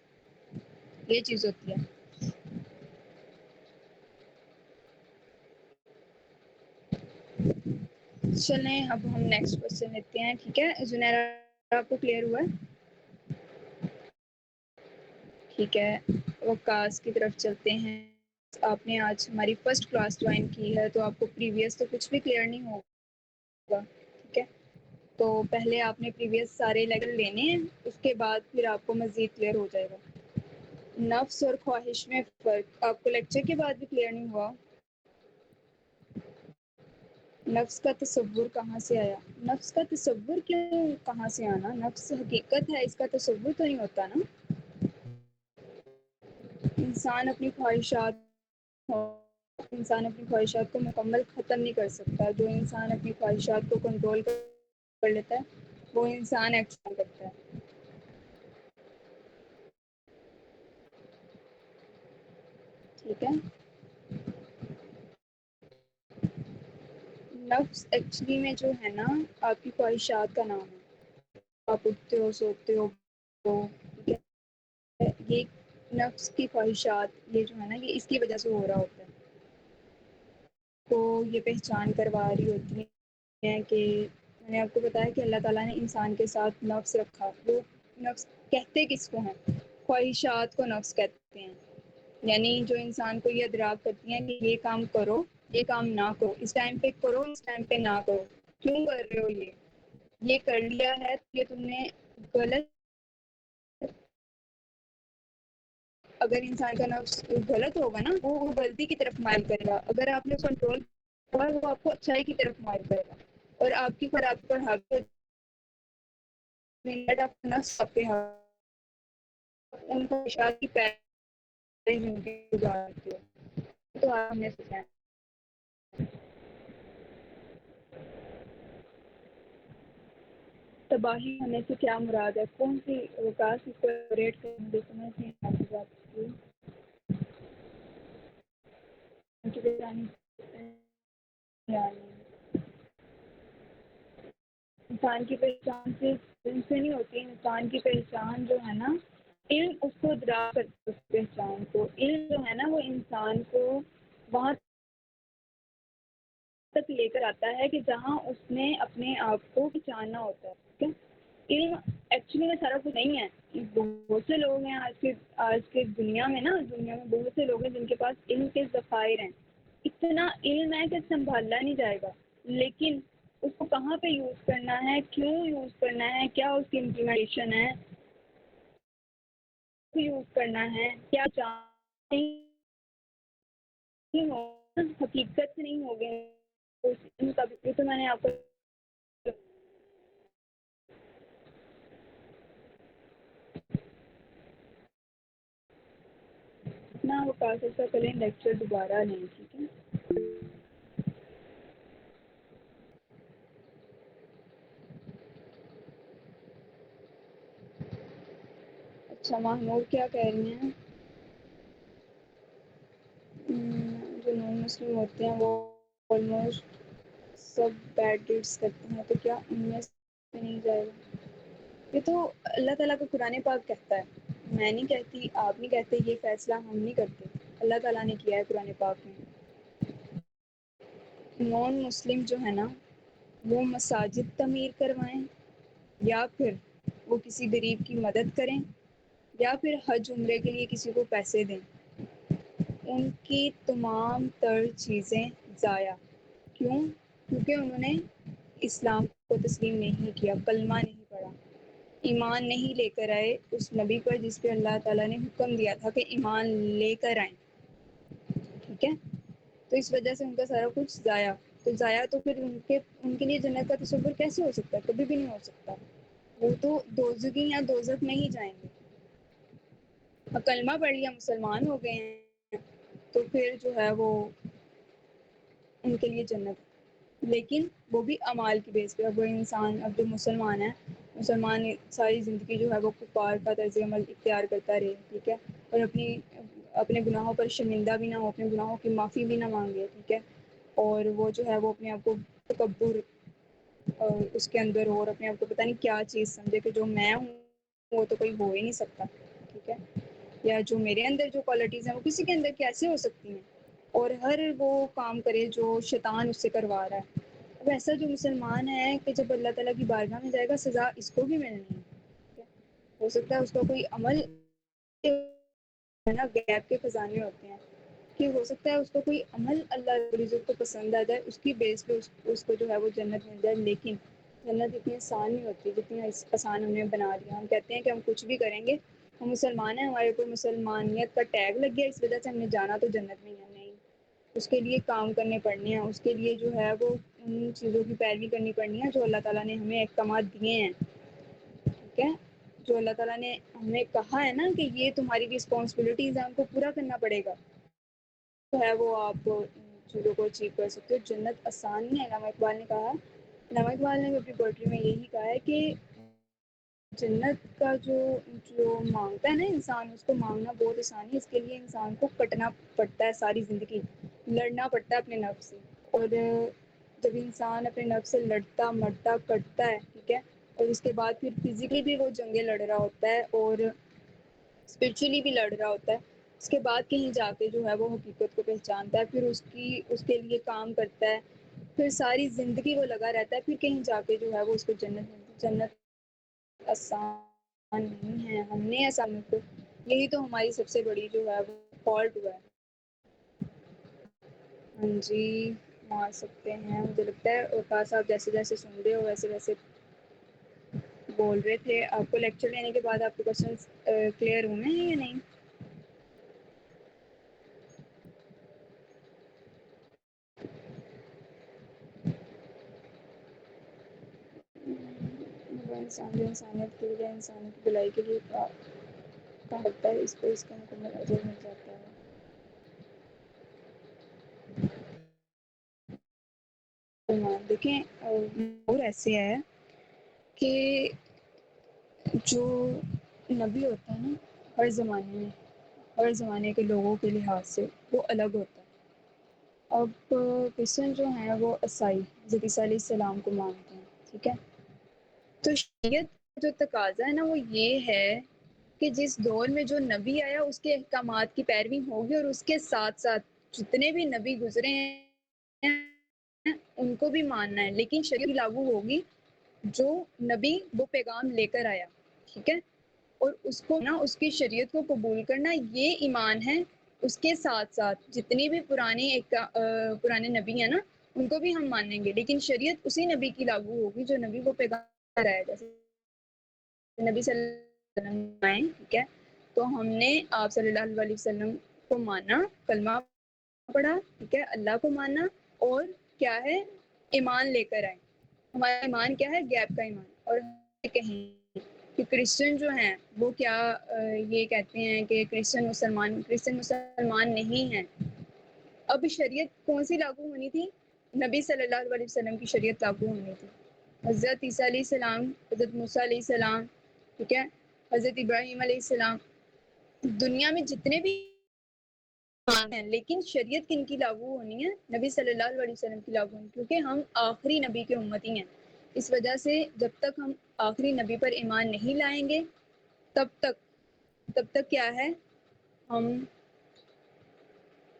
S1: یہ چیز ہوتی ہے. چلیں اب ہم نیکسٹ کوشچن لیتے ہیں. ٹھیک ہے زنیرا، آپ کو کلیئر ہوا ہے؟ ٹھیک ہے، وکاس کی طرف چلتے ہیں. آپ نے آج ہماری فرسٹ کلاس جوائن کی ہے تو آپ کو پریویس تو کچھ بھی کلیئر نہیں ہوگا. ٹھیک ہے، تو پہلے آپ نے پریویس سارے لیول لینے ہیں، اس کے بعد پھر آپ کو مزید کلیئر ہو جائے گا. نفس اور خواہش میں فرق آپ کو لیکچر کے بعد بھی کلیئر نہیں ہوا. نفس کا تصور کہاں سے آیا؟ نفس کا تصور کیوں کہاں سے آنا؟ نفس حقیقت ہے، اس کا تصور تو نہیں ہوتا نا. انسان اپنی خواہشات کو مکمل ختم نہیں کر سکتا. جو انسان اپنی خواہشات کو کنٹرول کر لیتا ہے وہ انسان ایکشن کرتا ہے. ٹھیک ہے، نفس ایکچولی میں جو ہے نا آپ کی خواہشات کا نام ہے. آپ اٹھتے ہو، سوتے ہو، ٹھیک ہے، یہ نفس کی خواہشات یہ جو ہے نا یہ اس کی وجہ سے ہو رہا ہوتا ہے. تو یہ پہچان کروا رہی ہوتی ہیں کہ میں نے آپ کو بتایا کہ اللہ تعالیٰ نے انسان کے ساتھ نفس رکھا. وہ نفس کہتے کس کو ہیں؟ خواہشات کو نفس کہتے ہیں. یعنی جو انسان کو یہ ادراک کرتی ہیں کہ یہ کام کرو، یہ کام نہ کرو، اس ٹائم پہ کرو، اس ٹائم پہ نہ کرو، کیوں کر رہے ہو، یہ کر لیا ہے تو یہ تم نے غلط. اگر انسان کا نفس غلط ہوگا نا وہ غلطی کی طرف مائل کرے گا. اگر آپ نے کنٹرول کیا وہ آپ کو اچھائی کی طرف مائل کرے گا. اور آپ کی خرابی پر حق منٹ آپ نفس آپ کے ان خواہشات کی پہلی زندگی گزارتے ہو. تو آپ نے سوچا تباہی ہونے سے کیا مراد ہے؟ کون سی وکاس اس کو ریٹ کرنے دے سمجھ نہیں آپ کی بات کی. انسان کی پہچان صرف علم سے نہیں ہوتی. انسان کی پہچان جو ہے نا علم اس کو ادراک کرتا ہے. اس پہچان کو علم جو ہے نا وہ انسان کو وہاں تک لے کر آتا ہے کہ جہاں اس نے اپنے آپ کو پہچاننا ہوتا ہے. ٹھیک ہے، علم ایکچولی میں سارا کچھ نہیں ہے. بہت سے لوگ ہیں آج کے دنیا میں بہت سے لوگ ہیں جن کے پاس علم کے ذخائر ہیں. اتنا علم ہے کہ سنبھالا نہیں جائے گا، لیکن اس کو کہاں پہ یوز کرنا ہے، کیوں یوز کرنا ہے، کیا اس کی امپلیمنٹیشن ہے، یوز کرنا ہے، کیا حقیقت سے نہیں ہو گئے. تو میں نے آپ کو اتنا وہ کافی سا کریں لیکچر دوبارہ لیں. ٹھیک ہے، اچھا محمود کیا کہہ رہی ہیں؟ جو نان مسلم ہوتے ہیں وہ آلموسٹ سب بیڈ ڈیٹس کرتے ہیں، تو کیا ان میں سے نہیں جائے گا؟ یہ تو اللہ تعالیٰ کا قرآن پاک کہتا ہے، میں نہیں کہتی، آپ نہیں کہتے، یہ فیصلہ ہم نہیں کرتے، اللہ تعالیٰ نے کیا ہے قرآن پاک میں. نان مسلم جو ہے نا وہ مساجد تعمیر کروائیں، یا پھر وہ کسی غریب کی مدد کریں، یا پھر حج عمرے کے لیے کسی کو پیسے دیں. ان کی تمام تر چیزیں ضائع. کیوں؟ کیونکہ انہوں نے اسلام کو تسلیم نہیں کیا، کلمہ نہیں پڑھا، ایمان نہیں لے کر آئے اس نبی پر جس پہ اللہ تعالیٰ نے حکم دیا تھا کہ ایمان لے کر آئیں. ٹھیک ہے، تو اس وجہ سے ان کا سارا کچھ ضائع. تو ضائع تو پھر ان کے لیے جنت کا تصور کیسے ہو سکتا ہے؟ کبھی بھی نہیں ہو سکتا. وہ تو دوزخی یا دوزخ میں ہی جائیں گے. کلمہ پڑھ لیا، مسلمان ہو گئے ہیں، تو پھر جو ہے وہ ان کے لیے جنت. لیکن وہ بھی اعمال کی بیس پہ. اب وہ انسان، اب جو مسلمان ہے، مسلمان ساری زندگی جو ہے وہ کفار کا طرز عمل اختیار کرتا رہے، ٹھیک ہے، اور اپنے گناہوں پر شرمندہ بھی نہ ہو، اپنے گناہوں کی معافی بھی نہ مانگے، ٹھیک ہے، اور وہ جو ہے وہ اپنے آپ کو تکبر اس کے اندر، اور اپنے آپ کو پتہ نہیں کیا چیز سمجھے کہ جو میں ہوں وہ تو کوئی ہو ہی نہیں سکتا، ٹھیک ہے، یا جو میرے اندر جو کوالٹیز ہیں وہ کسی کے اندر کیسے ہو سکتی ہیں، اور ہر وہ کام کرے جو شیطان اس سے کروا رہا ہے. اب ایسا جو مسلمان ہے کہ جب اللہ تعالیٰ کی بارگاہ میں جائے گا سزا اس کو بھی ملنی ہے. ہو سکتا ہے اس کا کوئی عمل ہے نا، غیب کے خزانے ہوتے ہیں، کہ ہو سکتا ہے اس کو کوئی عمل اللہ رب العزت کو پسند آ جائے، اس کی بیس پہ اس کو جو ہے وہ جنت مل جائے. لیکن جنت اتنی آسان نہیں ہوتی جتنی آسان ہم نے بنا دیا. ہم کہتے ہیں کہ ہم کچھ بھی کریں گے، ہم مسلمان ہیں، ہمارے کوئی مسلمانیت کا ٹیگ لگ گیا اس وجہ سے ہم نے جانا تو جنت میں ہی ہے. نہیں، اس کے لیے کام کرنے پڑنے ہیں، اس کے لیے جو ہے وہ ان چیزوں کی پیروی کرنی پڑنی ہے جو اللہ تعالیٰ نے ہمیں احکامات دیے ہیں، ٹھیک ہے، جو اللہ تعالیٰ نے ہمیں کہا ہے نا کہ یہ تمہاری رسپانسبلٹیز ہیں، ان کو پورا کرنا پڑے گا، تو ہے وہ آپ چیزوں کو اچیو کر سکتے ہو. جنت آسان نہیں ہے. علامہ اقبال نے کہا، علامہ اقبال نے اپنی پوئٹری میں یہی کہا ہے کہ جنت کا جو مانگتا ہے نا انسان، اس کو مانگنا بہت آسان ہے. اس کے لیے انسان کو کٹنا پڑتا ہے، ساری زندگی لڑنا پڑتا ہے اپنے نفس سے. اور جب انسان اپنے نفس سے لڑتا، مرتا، کٹتا ہے، ٹھیک ہے، اور اس کے بعد پھر فزیکلی بھی وہ جنگیں لڑ رہا ہوتا ہے اور اسپرچولی بھی لڑ رہا ہوتا ہے، اس کے بعد کہیں جا کے جو ہے وہ حقیقت کو پہچانتا ہے، پھر اس کے لیے کام کرتا ہے، پھر ساری زندگی وہ لگا رہتا ہے، پھر کہیں جا کے جو ہے وہ اس کو جنت ملتی. جنت آسان نہیں ہے. ہم نے آسان کو، یہی تو ہماری سب سے بڑی جو ہے وہ فالٹ ہوا ہے. ہاں جی، مار سکتے ہیں. مجھے لگتا ہے اوقاس آپ جیسے جیسے سن رہے ہو ویسے ویسے بول رہے تھے. آپ کو لیکچر لینے کے بعد آپ کے کوشچنس کلیئر ہوئے ہیں یا نہیں؟ انسان جو انسانیت کے لیے، انسان کی بھلائی کے لیے کہا ہوتا ہے، اس کو اس کا مکمل اجر مل جاتا ہے. دیکھیں اور ایسے ہے کہ جو نبی ہوتا ہے نا، ہر زمانے میں، ہر زمانے کے لوگوں کے لحاظ سے وہ الگ ہوتا ہے. اب کرسچن جو ہیں وہ عیسائی حضرت عیسیٰ علیہ السلام کو مانتے ہیں، ٹھیک ہے، تو شریعت جو تقاضا ہے نا وہ یہ ہے کہ جس دور میں جو نبی آیا اس کے احکامات کی پیروی ہوگی، اور اس کے ساتھ ساتھ جتنے بھی نبی گزرے ہیں ان کو بھی ماننا ہے. لیکن شریعت لاگو ہوگی جو نبی وہ پیغام لے کر آیا، ٹھیک ہے، اور اس کو نا، اس کی شریعت کو قبول کرنا، یہ ایمان ہے. اس کے ساتھ ساتھ جتنی بھی پرانے نبی ہیں نا ان کو بھی ہم مانیں گے، لیکن شریعت اسی نبی کی لاگو ہوگی جو نبی وہ پیغام آیا. جیسے نبی صلی اللہ علیہ وسلم آئے، ٹھیک ہے، تو ہم نے آپ صلی اللہ علیہ وسلم کو مانا، کلمہ پڑھا، ٹھیک ہے، اللہ کو مانا، اور کیا ہے، ایمان لے کر آئے. ہمارا ایمان کیا ہے؟ غیب کا ایمان. اور کہیں کہ کرسچن جو ہیں وہ کیا یہ کہتے ہیں کہ کرسچن مسلمان نہیں ہیں. اب شریعت کون سی لاگو ہونی تھی؟ نبی صلی اللہ علیہ وسلم کی شریعت لاگو ہونی تھی. حضرت عیسیٰ علیہ السلام، حضرت موسیٰ علیہ السلام، ٹھیک ہے، حضرت ابراہیم علیہ السلام، دنیا میں جتنے بھی ہیں، لیکن شریعت کن کی لاگو ہونی ہے؟ نبی صلی اللہ علیہ وسلم کی لاگو ہونی، کیونکہ ہم آخری نبی کے امتی ہیں. اس وجہ سے جب تک ہم آخری نبی پر ایمان نہیں لائیں گے تب تک کیا ہے، ہم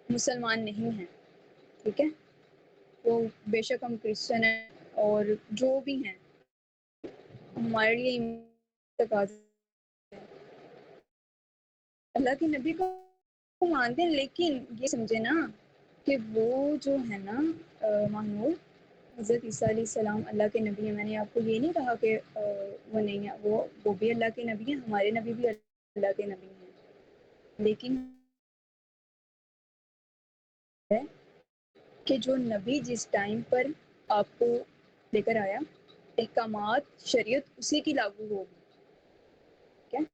S1: مسلمان نہیں ہیں، ٹھیک ہے. تو بے شک ہم کرسچن ہیں اور جو بھی ہیں ہمارے لیے تقاضا اللہ کے نبی کو کو مانتے ہیں، لیکن یہ سمجھے نا کہ وہ جو ہے نا محمود حضرت عیسیٰ علیہ السلام اللہ کے نبی ہیں. میں نے آپ کو یہ نہیں کہا کہ وہ نہیں ہے، وہ بھی اللہ کے نبی ہیں، ہمارے نبی بھی اللہ کے نبی ہیں. لیکن ہے کہ جو نبی جس ٹائم پر آپ کو لے کر آیا، احکامات شریعت اسی کی لاگو ہوگی. ٹھیک ہے،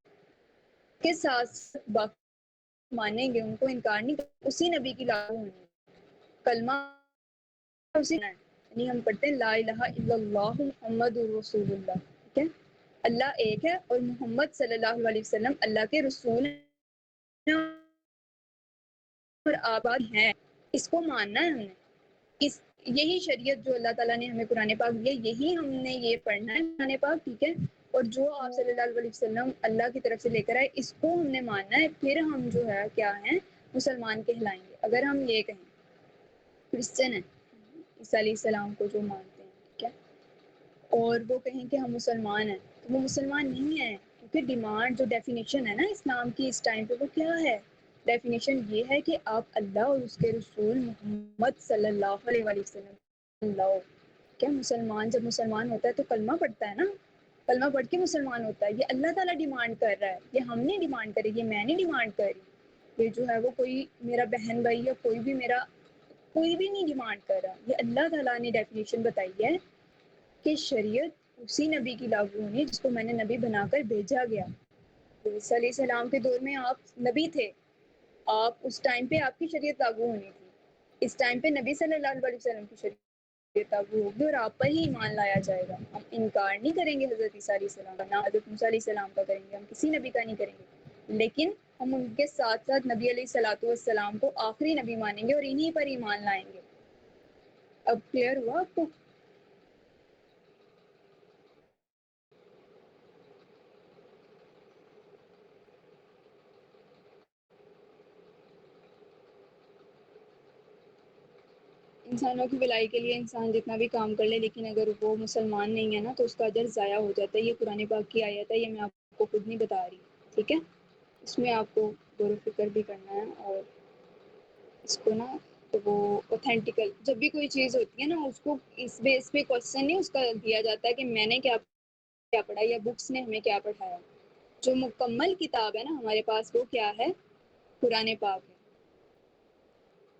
S1: کے ساتھ ساتھ باقی مانیں گے، ان کو انکار نہیں کریں، اسی نبی کی لاگو ہونی. کلمہ اسی یعنی ہم پڑھتے ہیں لا الہ الا اللہ محمد رسول اللہ. ٹھیک ہے، اللہ ایک ہے اور محمد صلی اللہ علیہ وسلم اللہ کے رسول ہیں اور آباد ہیں. اس کو ماننا ہے ہم نے. اس یہی شریعت جو اللہ تعالیٰ نے ہمیں قرآن پاک دیا، یہی ہم نے یہ پڑھنا ہے قرآن پاک. ٹھیک ہے، اور جو آپ صلی اللہ علیہ وسلم اللہ کی طرف سے لے کر آئے، اس کو ہم نے ماننا ہے. پھر ہم جو ہے کیا ہیں، مسلمان کہلائیں گے. اگر ہم یہ کہیں کرسچن ہیں، عیسیٰ علیہ السلام کو جو مانتے ہیں، ٹھیک ہے، اور وہ کہیں کہ ہم مسلمان ہیں، تو وہ مسلمان نہیں ہیں. کیونکہ ڈیمانڈ جو ڈیفینیشن ہے نا اسلام کی اس ٹائم پہ، وہ کیا ہے؟ ڈیفینیشن یہ ہے کہ آپ اللہ اور اس کے رسول محمد صلی اللہ علیہ وسلم اللہ. کیا مسلمان جب مسلمان ہوتا ہے تو کلمہ پڑھتا ہے نا، کلمہ پڑھ کے مسلمان ہوتا ہے. یہ اللہ تعالیٰ ڈیمانڈ کر رہا ہے، یہ ہم نہیں ڈیمانڈ کری، یہ میں نہیں ڈیمانڈ کر رہی. یہ جو ہے وہ کوئی میرا بہن بھائی یا کوئی بھی میرا کوئی بھی نہیں ڈیمانڈ کر رہا. یہ اللہ تعالیٰ نے ڈیفینیشن بتائی ہے کہ شریعت اسی نبی کی لاگو ہونی جس کو میں نے نبی بنا کر بھیجا گیا. عیسیٰ علیہ السلام کے دور میں آپ نبی تھے، آپ اس ٹائم پہ آپ کی شریعت لاگو ہونی تھی. اس ٹائم پہ نبی صلی اللہ علیہ وسلم کی شریعت لاگو ہوگی اور آپ پر ہی ایمان لایا جائے گا. ہم انکار نہیں کریں گے حضرت عیسیٰ علیہ السلام کا، نہ حضرت موسیٰ علیہ السلام کا کریں گے، ہم کسی نبی کا نہیں کریں گے. لیکن ہم ان کے ساتھ ساتھ نبی علیہ الصلوۃ والسلام کو آخری نبی مانیں گے اور انہی پر ایمان لائیں گے. اب کلیئر ہوا آپ کو؟ انسانوں کی بھلائی کے لیے انسان جتنا بھی کام کر لے، لیکن اگر وہ مسلمان نہیں ہے نا تو اس کا اجر ضائع ہو جاتا ہے. یہ قرآن پاک کی آیت ہے، یہ میں آپ کو خود نہیں بتا رہی. ٹھیک ہے، اس میں آپ کو غور و فکر بھی کرنا ہے. اور اس کو نا تو وہ اوتھینٹیکل جب بھی کوئی چیز ہوتی ہے نا، اس کو اس بیس پہ کوشچن نہیں اس کا دیا جاتا ہے کہ میں نے کیا پڑھا یا بکس نے ہمیں کیا پڑھایا. جو مکمل کتاب ہے نا ہمارے پاس، وہ کیا ہے؟ قرآن پاک ہے.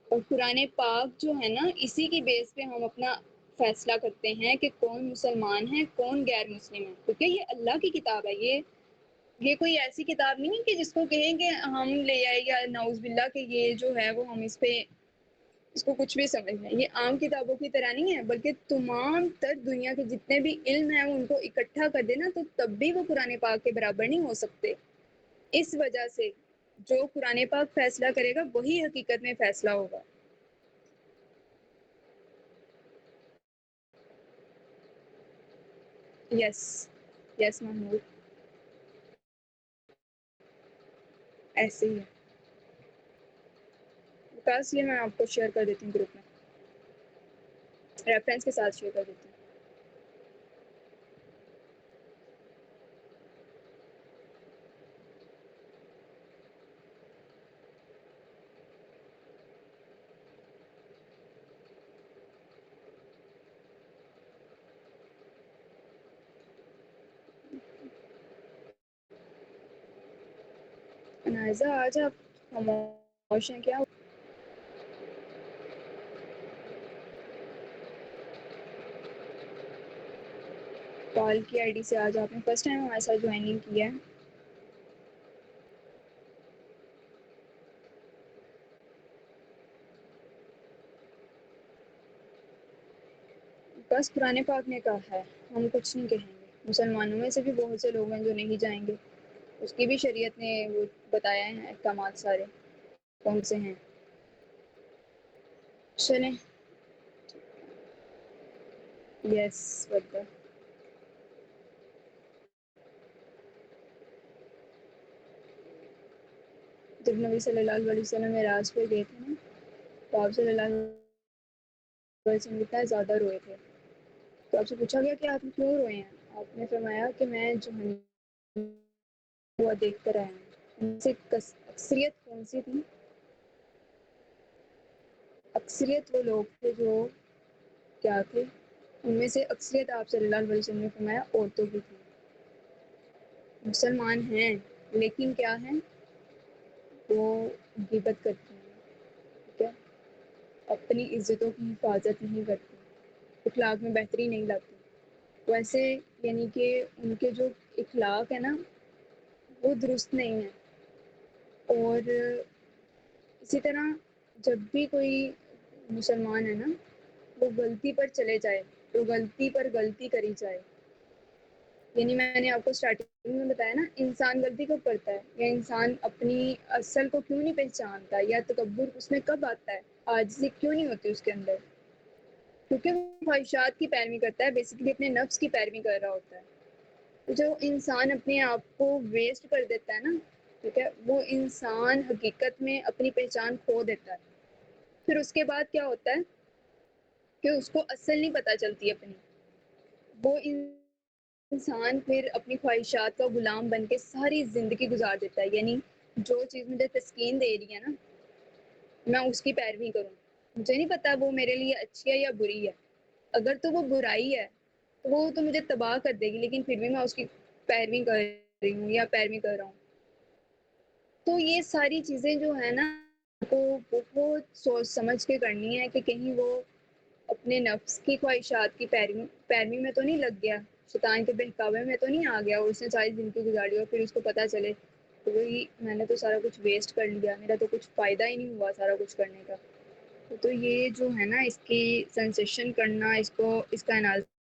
S1: اور قرآن پاک جو ہے نا، اسی کی بیس پہ ہم اپنا فیصلہ کرتے ہیں کہ کون مسلمان ہے کون غیر مسلم ہے. کیونکہ یہ اللہ کی کتاب ہے. یہ کوئی ایسی کتاب نہیں ہے کہ جس کو کہیں کہ ہم لے آئے یا نعوذ باللہ کہ یہ جو ہے وہ ہم اس کو کچھ بھی سمجھ لیں. یہ عام کتابوں کی طرح نہیں ہے، بلکہ تمام تر دنیا کے جتنے بھی علم ہیں ان کو اکٹھا کر دینا تو تب بھی وہ قرآن پاک کے برابر نہیں ہو سکتے. اس وجہ سے جو قرآن پاک فیصلہ کرے گا وہی حقیقت میں فیصلہ ہوگا. یس یس محمود، ایسے ہی ہے. بس یہ میں آپ کو شیئر کر دیتی ہوں گروپ میں، ریفرنس کے ساتھ شیئر کر دیتی ہوں. نائزہ آج آپ خاموش ہیں کیا؟ کال کی آئی ڈی سے آج آپ نے فرسٹ ٹائم ہمارے ساتھ جوائننگ کی ہے. بس قرآن پاک نے کہا ہے، ہم کچھ نہیں کہیں گے. مسلمانوں میں سے بھی بہت سے لوگ ہیں جو نہیں جائیں گے. اس کی بھی شریعت نے وہ بتایا ہے احکامات سارے کون سے ہیں. چلیں. یس ورکر. جب نبی صلی اللہ علیہ وسلم معراج پہ گئے تھے نا، تو آپ صلی اللہ علیہ وسلم اتنا زیادہ روئے تھے. تو آپ سے پوچھا گیا کہ آپ کیوں روئے ہیں؟ آپ نے فرمایا کہ میں جہنم ہوا دیکھ کر آیا ہوں. ان سے اکثریت کون سی تھی؟ اکثریت وہ لوگ تھے جو کیا تھے، ان میں سے اکثریت آپ صلی اللہ علیہ وسلم نے فرمایا عورتوں کی تھی. مسلمان ہیں لیکن کیا ہیں، وہ غیبت کرتے ہیں، ٹھیک ہے، اپنی عزتوں کی حفاظت نہیں کرتے، اخلاق میں بہتری نہیں لاتے. ویسے یعنی کہ ان کے جو اخلاق ہے نا وہ درست نہیں ہے. اور اسی طرح جب بھی کوئی مسلمان ہے نا وہ غلطی پر چلے جائے، وہ غلطی پر غلطی کری جائے، یعنی میں نے آپ کو اسٹارٹنگ میں بتایا نا انسان غلطی کب کرتا ہے، یا انسان اپنی اصل کو کیوں نہیں پہچانتا، یا تکبر اس میں کب آتا ہے، عاجزی کیوں نہیں ہوتی اس کے اندر، کیونکہ وہ خواہشات کی پیروی کرتا ہے، بیسیکلی اپنے نفس کی پیروی کر رہا ہوتا ہے. جو انسان اپنے آپ کو ویسٹ کر دیتا ہے نا، ٹھیک ہے، وہ انسان حقیقت میں اپنی پہچان کھو دیتا ہے. پھر اس کے بعد کیا ہوتا ہے کہ اس کو اصل نہیں پتہ چلتی اپنی. وہ انسان پھر اپنی خواہشات کا غلام بن کے ساری زندگی گزار دیتا ہے. یعنی جو چیز مجھے تسکین دے رہی ہے نا میں اس کی پیروی کروں. مجھے نہیں پتا وہ میرے لیے اچھی ہے یا بری ہے. اگر تو وہ برائی ہے تو وہ تو مجھے تباہ کر دے گی، لیکن پھر بھی میں اس کی پیروی کر رہی ہوں یا پیروی کر رہا ہوں. تو یہ ساری چیزیں جو ہے نا کو بہت سوچ سمجھ کے کرنی ہے کہ کہیں وہ اپنے نفس کی خواہشات کی پیروی میں تو نہیں لگ گیا، شیطان کے بہکاوے میں تو نہیں آ گیا اور اس نے ساری زندگی گزاری اور پھر اس کو پتہ چلے کہ وہی میں نے تو سارا کچھ ویسٹ کر لیا، میرا تو کچھ فائدہ ہی نہیں ہوا سارا کچھ کرنے کا. تو یہ جو ہے نا اس کی سنسیشن کرنا، اس کا انالیسس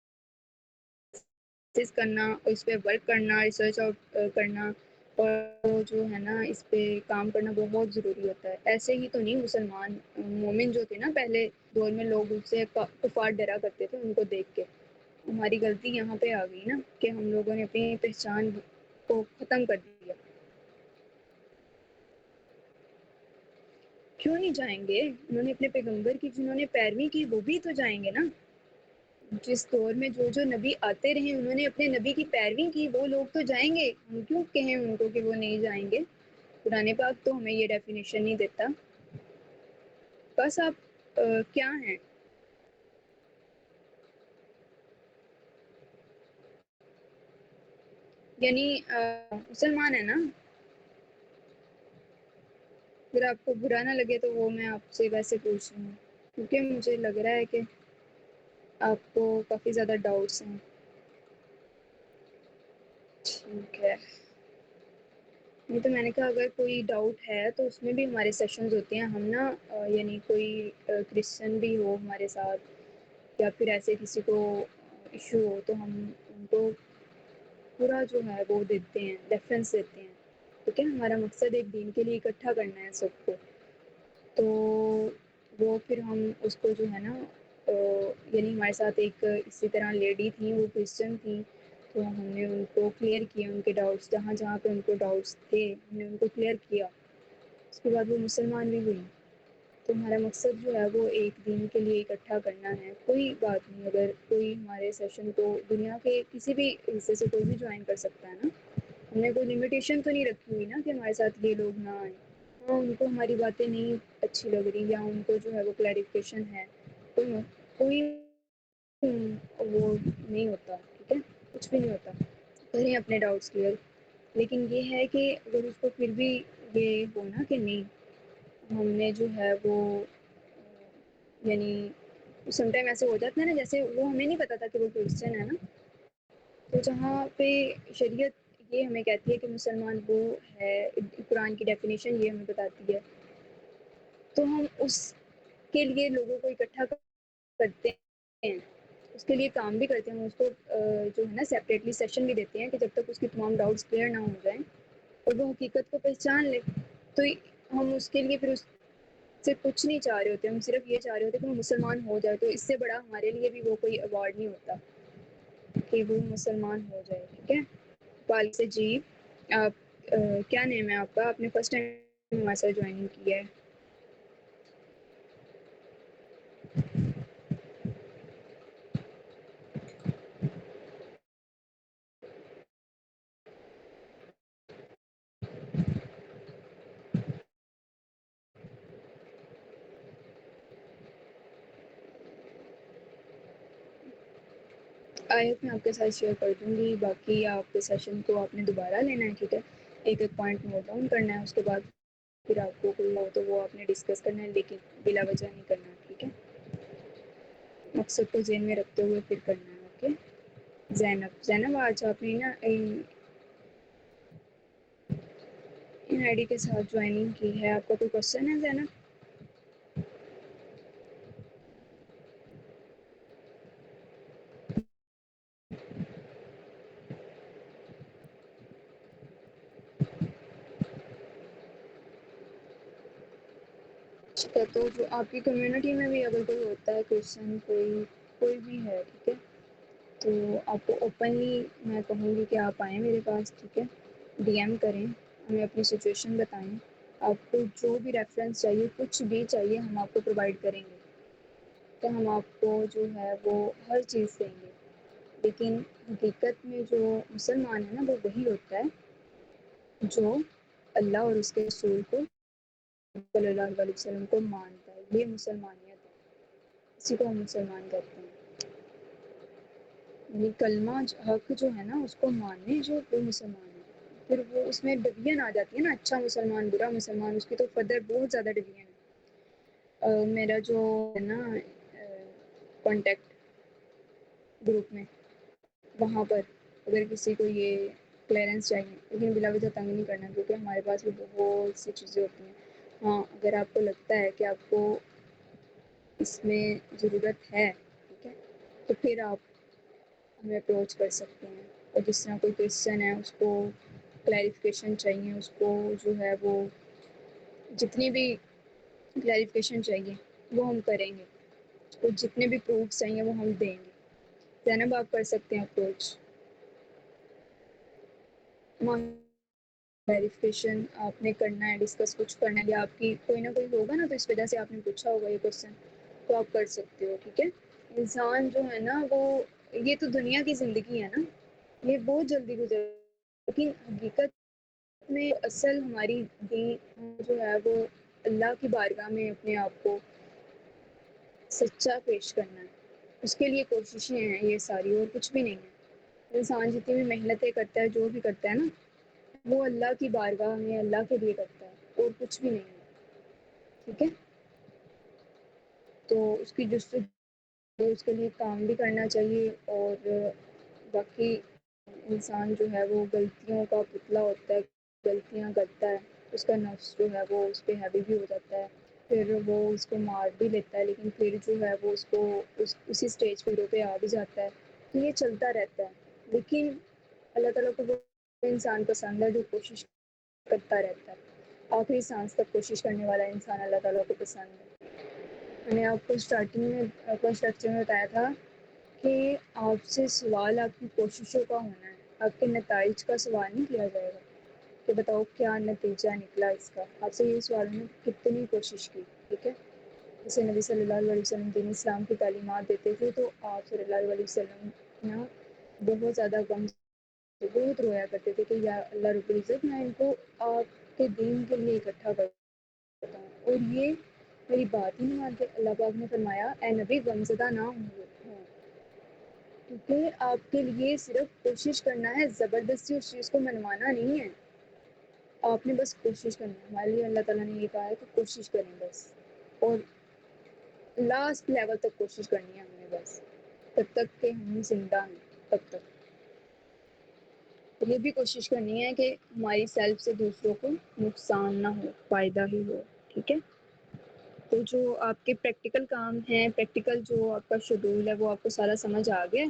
S1: کرنا، اس پہ ورک کرنا، ریسرچ آؤٹ کرنا اور جو ہے نا اس پہ کام کرنا بہت ضروری ہوتا ہے. ایسے ہی تو نہیں مسلمان مومن جو تھے نا پہلے دور میں، لوگ ان سے کفار ڈرا کرتے تھے ان کو دیکھ کے. ہماری غلطی یہاں پہ آ گئی نا کہ ہم لوگوں نے اپنی پہچان کو ختم کر دیا. کیوں نہیں جائیں گے؟ انہوں نے اپنے پیغمبر کی جنہوں نے پیروی کی وہ بھی تو جائیں گے نا. جس دور میں جو جو نبی آتے رہے انہوں نے اپنے نبی کی پیروی کی، وہ لوگ تو جائیں گے. ہم کیوں کہیں ان کو کہ وہ نہیں جائیں گے؟ قرآن پاک تو ہمیں یہ ڈیفینیشن نہیں دیتا. بس آپ کیا ہیں، یعنی مسلمان ہے نا. اگر آپ کو برا نہ لگے تو وہ میں آپ سے ویسے پوچھ رہی ہوں کیونکہ مجھے لگ رہا ہے کہ آپ کو کافی زیادہ ڈاؤٹس ہیں. ٹھیک ہے، نہیں تو میں نے کہا اگر کوئی ڈاؤٹ ہے تو اس میں بھی ہمارے سیشنز ہوتے ہیں. ہم نا یعنی کوئی کرسچن بھی ہو ہمارے ساتھ یا پھر ایسے کسی کو ایشو ہو تو ہم ان کو پورا جو ہے وہ دیتے ہیں، ریفرنس دیتے ہیں. ٹھیک ہے، ہمارا مقصد ایک دین کے لیے اکٹھا کرنا ہے سب کو. تو وہ پھر ہم اس کو جو ہے نا یعنی ہمارے ساتھ ایک اسی طرح لیڈی تھی، وہ کرسچن تھی، تو ہم نے ان کو کلیئر کیا ان کے ڈاؤٹس، جہاں جہاں پہ ان کو ڈاؤٹس تھے ہم نے ان کو کلیئر کیا. اس کے بعد وہ مسلمان بھی ہوئی. تو ہمارا مقصد جو ہے وہ ایک دین کے لیے اکٹھا کرنا ہے. کوئی بات نہیں اگر کوئی ہمارے سیشن کو دنیا کے کسی بھی حصے سے کوئی بھی جوائن کر سکتا ہے نا. ہم نے کوئی لمیٹیشن تو نہیں رکھی ہوئی نا کہ ہمارے ساتھ یہ لوگ نہ آئیں. ہاں ان کو ہماری باتیں نہیں اچھی لگ رہی یا ان کو جو ہے وہ کلیریفیکیشن ہے، کوئی وہ نہیں ہوتا. ٹھیک ہے، کچھ بھی نہیں ہوتا، کریں اپنے ڈاؤٹس کلیئر. لیکن یہ ہے کہ اگر اس کو پھر بھی یہ ہونا کہ نہیں ہم نے جو ہے وہ یعنی سم ٹائم ایسے ہو جاتا ہے نا، جیسے وہ ہمیں نہیں پتا تھا کہ وہ کرسچن ہے نا. تو جہاں پہ شریعت یہ ہمیں کہتی ہے کہ مسلمان وہ ہے، قرآن کی ڈیفینیشن یہ ہمیں بتاتی ہے، تو ہم اس کے لیے لوگوں کو اکٹھا کرتے ہیں، اس کے لیے کام بھی کرتے ہیں. ہم اس کو جو ہے نا سیپریٹلی سیشن بھی دیتے ہیں کہ جب تک اس کی تمام ڈاؤٹس کلیئر نہ ہو جائیں اور وہ حقیقت کو پہچان لے. تو ہم اس کے لیے پھر اس سے کچھ نہیں چاہ رہے ہوتے، ہم صرف یہ چاہ رہے ہوتے کہ وہ مسلمان ہو جائے. تو اس سے بڑا ہمارے لیے بھی وہ کوئی ایوارڈ نہیں ہوتا کہ وہ مسلمان ہو جائے. ٹھیک ہے، پال سے جی آپ کیا نیم ہے آپ کا؟ آپ نے فرسٹ ٹائم ہمارے ساتھ جوائننگ کی ہے. آیت میں آپ کے ساتھ شیئر کر دوں گی. باقی آپ کے سیشن کو آپ نے دوبارہ لینا ہے, ٹھیک ہے, ایک ایک پوائنٹ نوٹ ڈاؤن کرنا ہے, اس کے بعد پھر آپ کو کوئی ہو تو وہ آپ نے ڈسکس کرنا ہے, لیکن بلا وجہ نہیں کرنا, ٹھیک ہے, مقصد کو ذہن میں رکھتے ہوئے پھر کرنا ہے. اوکے. زینب آج آپ نے نا ان آئی ڈی کے ساتھ جوائننگ کی ہے, آپ کا کوئی کوشچن ہے زینب؟ ٹھیک ہے, تو جو آپ کی کمیونٹی میں بھی اگر کوئی ہوتا ہے کوشچن, کوئی بھی ہے, ٹھیک ہے, تو آپ کو اوپنلی میں کہوں گی کہ آپ آئیں میرے پاس, ٹھیک ہے, ڈی ایم کریں, ہمیں اپنی سچویشن بتائیں, آپ کو جو بھی ریفرنس چاہیے, کچھ بھی چاہیے, ہم آپ کو پرووائڈ کریں گے, تو ہم آپ کو جو ہے وہ ہر چیز دیں گے. لیکن حقیقت میں جو مسلمان ہے نا, وہ وہی ہوتا ہے جو اللہ اور اس کے رسول کو صلی اللہ علیہ وسلم کو مانتا ہے. یہ مسلمانیت ہے, اسی کو ہم مسلمان کہتے ہیں. یہ کلمہ حق جو ہے نا, اس کو ماننے جو وہ مسلمان ہے. پھر وہ اس میں ڈویژن آ جاتی ہے نا, اچھا مسلمان برا مسلمان, اس کی تو فردر بہت زیادہ ڈویژن ہے. میرا جو ہے نا کانٹیکٹ گروپ میں, وہاں پر اگر کسی کو یہ کلیئرنس چاہیے, لیکن بلا وجہ تنگ نہیں کرنا, کیونکہ ہمارے پاس بھی بہت سی چیزیں ہوتی ہیں. ہاں, اگر آپ کو لگتا ہے کہ آپ کو اس میں ضرورت ہے, ٹھیک ہے, تو پھر آپ ہمیں اپروچ کر سکتے ہیں. اور جس طرح کوئی کویشچن ہے, اس کو کلیریفیکیشن چاہیے, اس کو جو ہے وہ جتنی بھی کلیریفیکیشن چاہیے وہ ہم کریں گے, اور جتنے بھی پروفس چاہیے وہ ہم دیں گے. زینب آپ کر سکتے ہیں اپروچ. کلیریفیکیشن آپ نے کرنا ہے, ڈسکس کچھ کرنا ہے, یا آپ کی کوئی نہ کوئی ہوگا نا, تو اس وجہ سے آپ نے پوچھا ہوگا یہ کویشچن, تو آپ کر سکتے ہو. ٹھیک ہے, انسان جو ہے نا وہ, یہ تو دنیا کی زندگی ہے نا, یہ بہت جلدی گزر, لیکن حقیقت میں اصل ہماری دین جو ہے وہ اللہ کی بارگاہ میں اپنے آپ کو سچا پیش کرنا ہے. اس کے لیے کوششیں ہیں یہ ساری, اور کچھ بھی نہیں ہے. انسان جتنی بھی محنتیں کرتا ہے, جو بھی کرتا ہے نا, وہ اللہ کی بارگاہ میں اللہ کے لیے کرتا ہے, اور کچھ بھی نہیں ہے. ٹھیک ہے, تو اس کی اس کے لیے کام بھی کرنا چاہیے. اور باقی انسان جو ہے وہ غلطیوں کا پتلا ہوتا ہے, غلطیاں کرتا ہے, اس کا نفس جو ہے وہ اس پہ ہیوی بھی ہو جاتا ہے, پھر وہ اس کو مار بھی لیتا ہے, لیکن پھر جو ہے وہ اس کو اسی اسٹیج پہ آ بھی جاتا ہے. تو یہ چلتا رہتا ہے. لیکن اللہ تعالیٰ کو وہ انسان پسند ہے جو کوشش کرتا رہتا ہے. آخری سانس تک کوشش کرنے والا انسان اللہ تعالیٰ کو پسند ہے. میں نے آپ کو اسٹارٹنگ میں اسٹرکچر میں بتایا تھا کہ آپ سے سوال آپ کی کوششوں کا ہونا ہے, آپ کے نتائج کا سوال نہیں کیا جائے گا کہ بتاؤ کیا نتیجہ نکلا اس کا. آپ سے یہ سوال ہے کتنی کوشش کی. ٹھیک ہے, جیسے نبی صلی اللہ علیہ وسلم دین اسلام کی تعلیمات دیتے تھے, تو آپ صلی اللہ علیہ وسلم نا بہت زیادہ غم سے بہت رویا کرتے تھے کہ یا اللہ رب العزت, میں ان کو آپ کے دین کے لیے اکٹھا کرتا ہوں, اور یہ میری بات ہی نہیں مانتے. اللہ پاک نے فرمایا اے نبی غمزدہ نہ ہوں, کیونکہ آپ کے لیے صرف کوشش کرنا ہے, زبردستی اس چیز کو منوانا نہیں ہے. آپ نے بس کوشش کرنی ہے. ہمارے لیے اللہ تعالیٰ نے یہ کہا ہے کہ کوشش کریں بس, اور لاسٹ لیول تک کوشش کرنی ہے ہم نے بس, تب تک کہ ہم زندہ ہیں, تب تک یہ بھی کوشش کرنی ہے کہ ہماری سیلف سے دوسروں کو نقصان نہ ہو, فائدہ ہی ہو. ٹھیک ہے, تو جو آپ کے پریکٹیکل کام ہیں, پریکٹیکل جو آپ کا شیڈول ہے, وہ آپ کو سارا سمجھ آ گیا.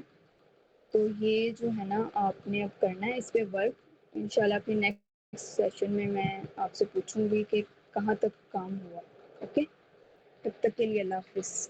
S1: تو یہ جو ہے نا آپ نے اب کرنا ہے اس پہ ورک. انشاءاللہ اپنے نیکسٹ سیشن میں آپ سے پوچھوں گی کہ کہاں تک کام ہوا. اوکے, تب تک کے لیے اللہ حافظ.